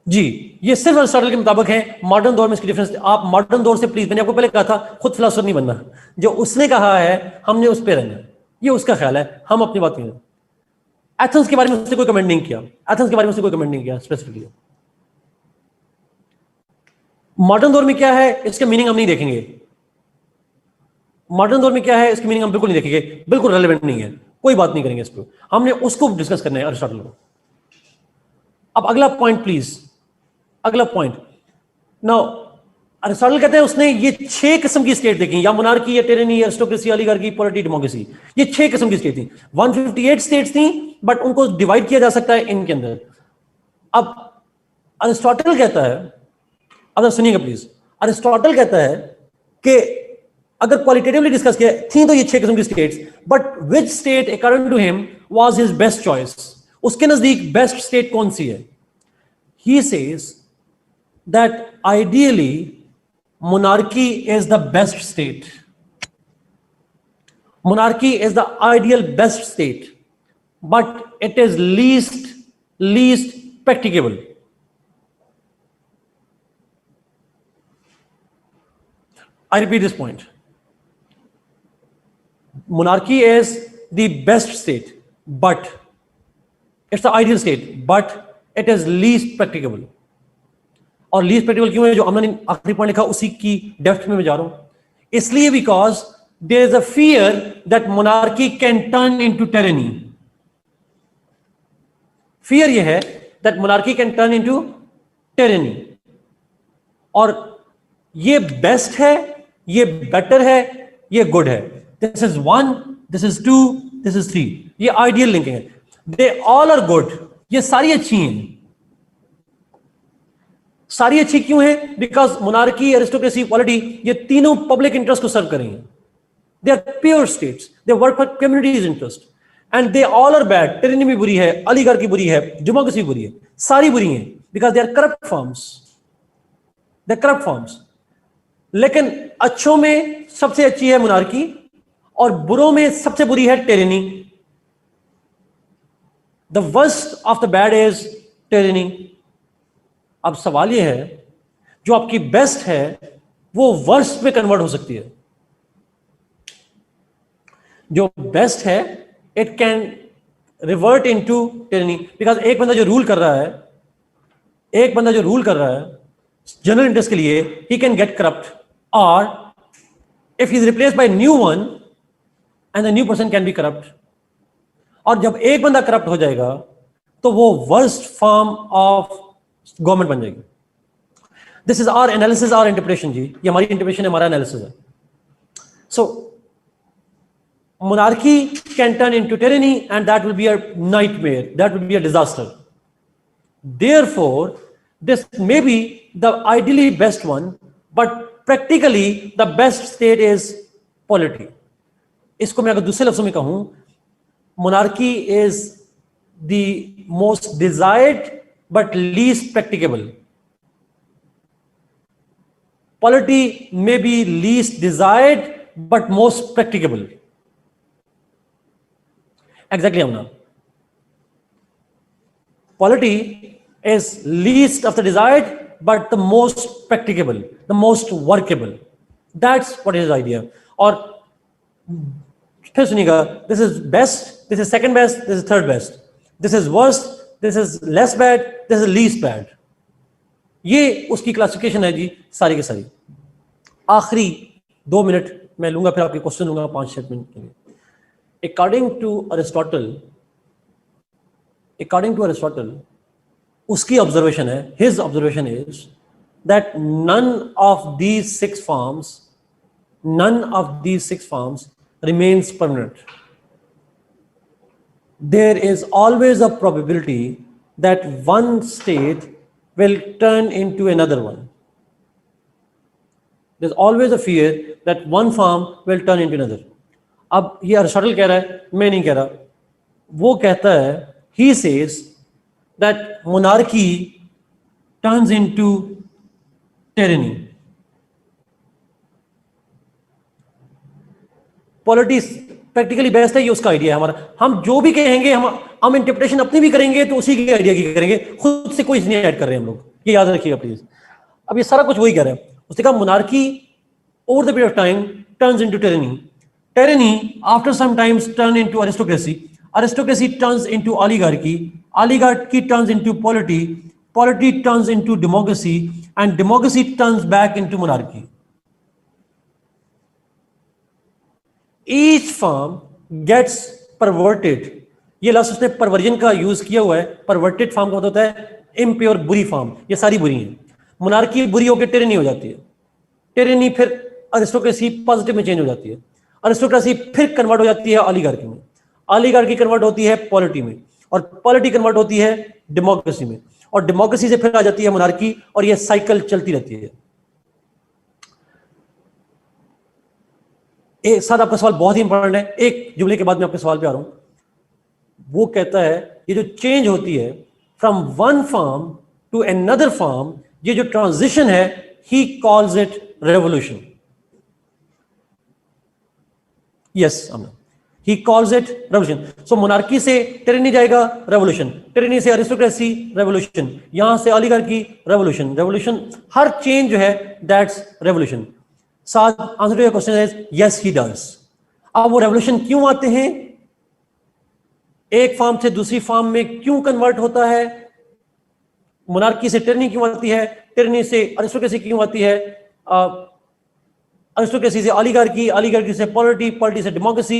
Speaker 1: जी, ये सिर्फ अरिस्टोटल के मुताबिक है. मॉडर्न दौर में इसकी डिफरेंस, आप मॉडर्न दौर से प्लीज, मैंने आपको पहले कहा था खुद फिलोसोफर नहीं बनना, जो उसने कहा है हमने उस पर रहना, ये उसका ख्याल है, हम अपनी बात करें. एथेंस के बारे में उसने कोई कमेंट नहीं किया, एथेंस के बारे में उसने कोई कमेंट नहीं किया स्पेसिफिकली. मॉडर्न दौर में क्या है इसके मीनिंग हम नहीं देखेंगे. मॉडर्न दौर में क्या है इसकी मीनिंग हम बिल्कुल नहीं देखेंगे, बिल्कुल रेलेवेंट नहीं है, कोई बात नहीं करेंगे इस पर. हमने उसको डिस्कस करना है अरिस्टोटल को. अब अगला पॉइंट प्लीज, अगला पॉइंट. नाउ अरिस्टोटल कहते हैं उसने ये 6 किस्म की स्टेट देखी, या मोनार्की, या टिरानी, या अरिस्टोक्रेसी, ऑलिगार्की, पॉलिटी, डेमोक्रेसी. ये 6 किस्म की स्टेट थी. 158 स्टेट्स थी, बट उनको डिवाइड किया जा सकता है इनके अंदर. अब अरिस्टोटल कहता है, अब सुनिएगा प्लीज, अरिस्टोटल कहता है कि अगर क्वालिटेटिवली डिस्कस किया थी तो ये 6 किस्म की states, but which state according to him was his best choice, उसके नजदीक बेस्ट स्टेट कौन सी है. He says that ideally monarchy is the best state. Monarchy is the ideal best state, but it is least practicable. I repeat this point. Monarchy is the best state, but it's the ideal state, but it is least practicable. और least practical क्यों है, जो हमने आखिरी point लिखा उसी की depth में मैं जा रहा हूं. इसलिए because there is a fear that monarchy can turn into tyranny. Fear ये है that monarchy can turn into tyranny. और ये बेस्ट है, ये बेटर है, ये गुड है. This is 1, this is 2, this is 3. ये आइडियल लिंकिंग है. They all are good. ये सारी अच्छी हैं. सारी अच्छी क्यों है? बिकॉज मोनार्की, एरिस्टोक्रेसी, पॉलिटी, ये तीनों पब्लिक इंटरेस्ट को सर्व करेंगे. They are pure states, they work for communities interest, and they all are bad. Tyranny भी बुरी है, ऑलिगार्की बुरी है, डेमोक्रेसी बुरी है, सारी बुरी हैं because they are corrupt forms. They corrupt forms. लेकिन अच्छों में सबसे अच्छी है मोनार्की, और बुरों में सबसे बुरी है tyranny. The worst of the bad is tyranny. अब सवाल यह है, जो आपकी बेस्ट है वो वर्स्ट में कन्वर्ट हो सकती है. जो बेस्ट है it can revert into tyranny, because एक बंदा जो रूल कर रहा है, जनरल इंटरेस्ट के लिए, ही कैन गेट करप्ट, और if he is replaced by new one and the new person can be corrupt. और जब एक बंदा करप्ट हो जाएगा तो वो वर्स्ट फॉर्म ऑफ गवर्नमेंट बन जाएगी. This is our analysis, our interpretation जी, ये हमारी इंटरप्रिटेशन है, हमारा एनालिसिस है. सो monarchy can turn into tyranny, and that will be a nightmare, that will be a disaster. Therefore, this may be the ideally best one, but practically the best state is polity. इसको मैं अगर दूसरे लफ्जों में कहूं, monarchy is the most desired but least practicable. Polity may be least desired but most practicable. Exactly, Amna. Polity is least of the desired, but the most practicable, the most workable. That's what is the idea. Or फिर सुनिएगा, this is best, this is second best, this is third best, this is worst, this is less bad, this is least bad. ये उसकी classification है जी, सारी की सारी. आखिरी 2 minute मैं लूंगा, फिर आपके क्वेश्चन लूंगा 5-6 मिनट के लिए. According to Aristotle, उसकी ऑब्जर्वेशन है, his observation is that none of these six forms remains permanent. There is always a probability that one state will turn into another one. There's always a fear that one form will turn into another. अब ये Aristotle कह रहा है, मैं नहीं कह रहा. वो कहता है, he says that monarchy turns into tyranny. Politics practically best है, ये उसका आइडिया है हमारा. हम जो भी कहेंगे, हम इंटरप्रिटेशन अपनी भी करेंगे तो उसी के आइडिया की करेंगे, खुद से कोई नहीं ऐड कर रहे हैं हम लोग, ये याद रखिएगा प्लीज. अब ये सारा कुछ वही कह रहे हैं. उसने कहा monarchy over the period of time turns into tyranny. Tyranny after some times turn into aristocracy. Aristocracy turns into oligarchy. Oligarchy turns into polity. Polity turns into democracy, and democracy turns back into monarchy. Each form gets perverted. ये लफ्ज़ उसने perversion का use किया हुआ है. Perverted form का मतलब होता है इम्प्योर, बुरी फॉर्म. ये सारी बुरी हैं. मोनार्की बुरी होकर टिरनी हो जाती है. टिरनी फिर अरिस्टोक्रेसी पॉजिटिव में चेंज हो जाती है. अरिस्टोक्रेसी फिर कन्वर्ट हो जाती है ऑलिगार्की में. ऑलिगार्की कन्वर्ट होती है पॉलिटी में, और पॉलिटी कन्वर्ट होती है डेमोक्रेसी में, और डेमोक्रेसी से फिर आ जाती है मोनार्की, और ये साइकिल चलती रहती है. एक साथ आपका सवाल बहुत ही इंपॉर्टेंट है. एक जुमले के बाद मैं आपके सवाल पे आ रहा हूं. वो कहता है ये जो चेंज होती है from one form to another form, ये जो ट्रांजिशन है, he calls it revolution. Yes, Amna. He calls it revolution. So monarchy से tyranny जाएगा, revolution. tyranny से aristocracy, revolution. यहाँ से oligarchy, revolution. revolution, हर change जो है, that's revolution. साथ answer to your question is yes, he does. अब वो revolution क्यों आते हैं? एक फॉर्म से दूसरी फॉर्म में क्यों कन्वर्ट होता है? मोनार्की से टिरनी क्यों आती है? टिरनी से अरिस्टोक्रेसी क्यों आती है? अरिस्टोक्रेसी से ऑलिगार्की, ऑलिगार्की से पॉलिटी, पॉलिटी से डेमोक्रेसी,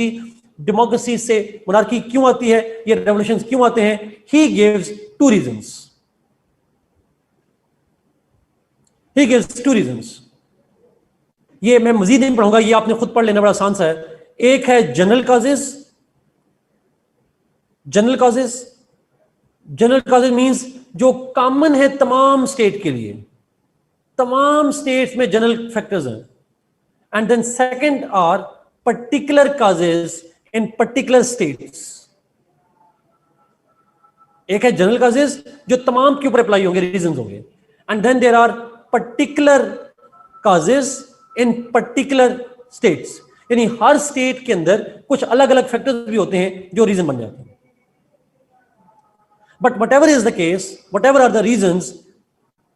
Speaker 1: डेमोक्रेसी से मोनार्की क्यों आती है? ये रेवोल्यूशंस क्यों आते हैं? He gives two reasons. He gives two reasons. ये मैं मजीद नहीं पढ़ूंगा, ये आपने खुद पढ़ लेना, बड़ा आसान सा है. एक है general causes. General causes, general causes means जो कॉमन है तमाम स्टेट के लिए, तमाम स्टेट्स में जनरल फैक्टर्स हैं. And then second are particular causes in particular states. एक है जनरल causes जो तमाम के ऊपर अप्लाई होंगे, रीजंस होंगे. And then there are particular causes in particular states. यानी हर स्टेट के अंदर कुछ अलग अलग फैक्टर्स भी होते हैं जो रीजन बन जाते हैं. But whatever is the case, whatever are the reasons,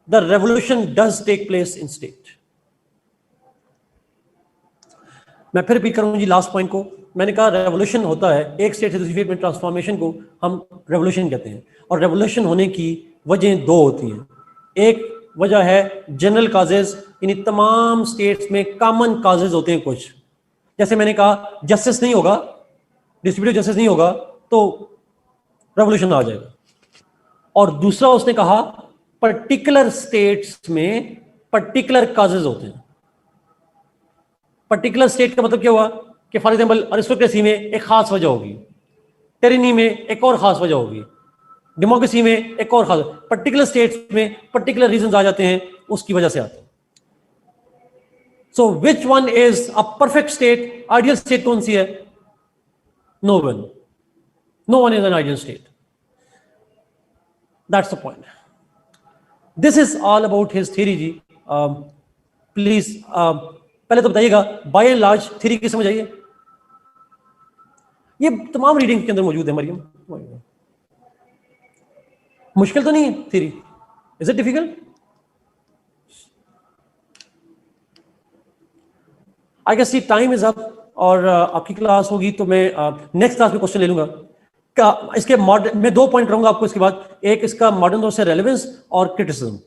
Speaker 1: the revolution does take place in state. मैं फिर रिपीट करूं जी लास्ट पॉइंट को. मैंने कहा रेवोल्यूशन होता है एक स्टेट से दूसरी स्टेट में ट्रांसफॉर्मेशन को हम रेवोल्यूशन कहते हैं. और रेवोल्यूशन होने की वजह दो होती हैं. एक वजह है जनरल काजेज, यानी तमाम स्टेट्स में कॉमन काजेज होते हैं कुछ. जैसे मैंने कहा जस्टिस नहीं होगा, डिस्ट्रीब्यूटिव जस्टिस नहीं होगा तो रेवोल्यूशन आ जाएगा. और दूसरा उसने कहा पर्टिकुलर स्टेट्स में पर्टिकुलर काजेज होते हैं। पर्टिकुलर स्टेट का मतलब क्या हुआ कि फॉर एग्जांपल अरिस्टोक्रेसी में एक खास वजह होगी, टेरिनी में एक और खास वजह होगी, डेमोक्रेसी में एक और खास, पर्टिकुलर स्टेट्स में पर्टिकुलर रीजंस आ जाते हैं, उसकी वजह से आते हैं। So which one is a perfect state? Ideal state कौन सी है? No one, no one is an ideal state. That's the point. This is all about his theory जी। प्लीज पहले तो बताइएगा बाय एंड लार्ज थ्योरी की समझ आइए? ये तमाम रीडिंग के अंदर मौजूद है मरियम। मुश्किल तो नहीं है theory? Is it difficult? I guess see time is up और आपकी क्लास होगी तो मैं नेक्स्ट क्लास में क्वेश्चन ले लूंगा। इसके मॉडर्न में 2 पॉइंट रहूंगा आपको इसके बाद, एक इसका मॉडर्न से रेलेवेंस और क्रिटिसिज्म।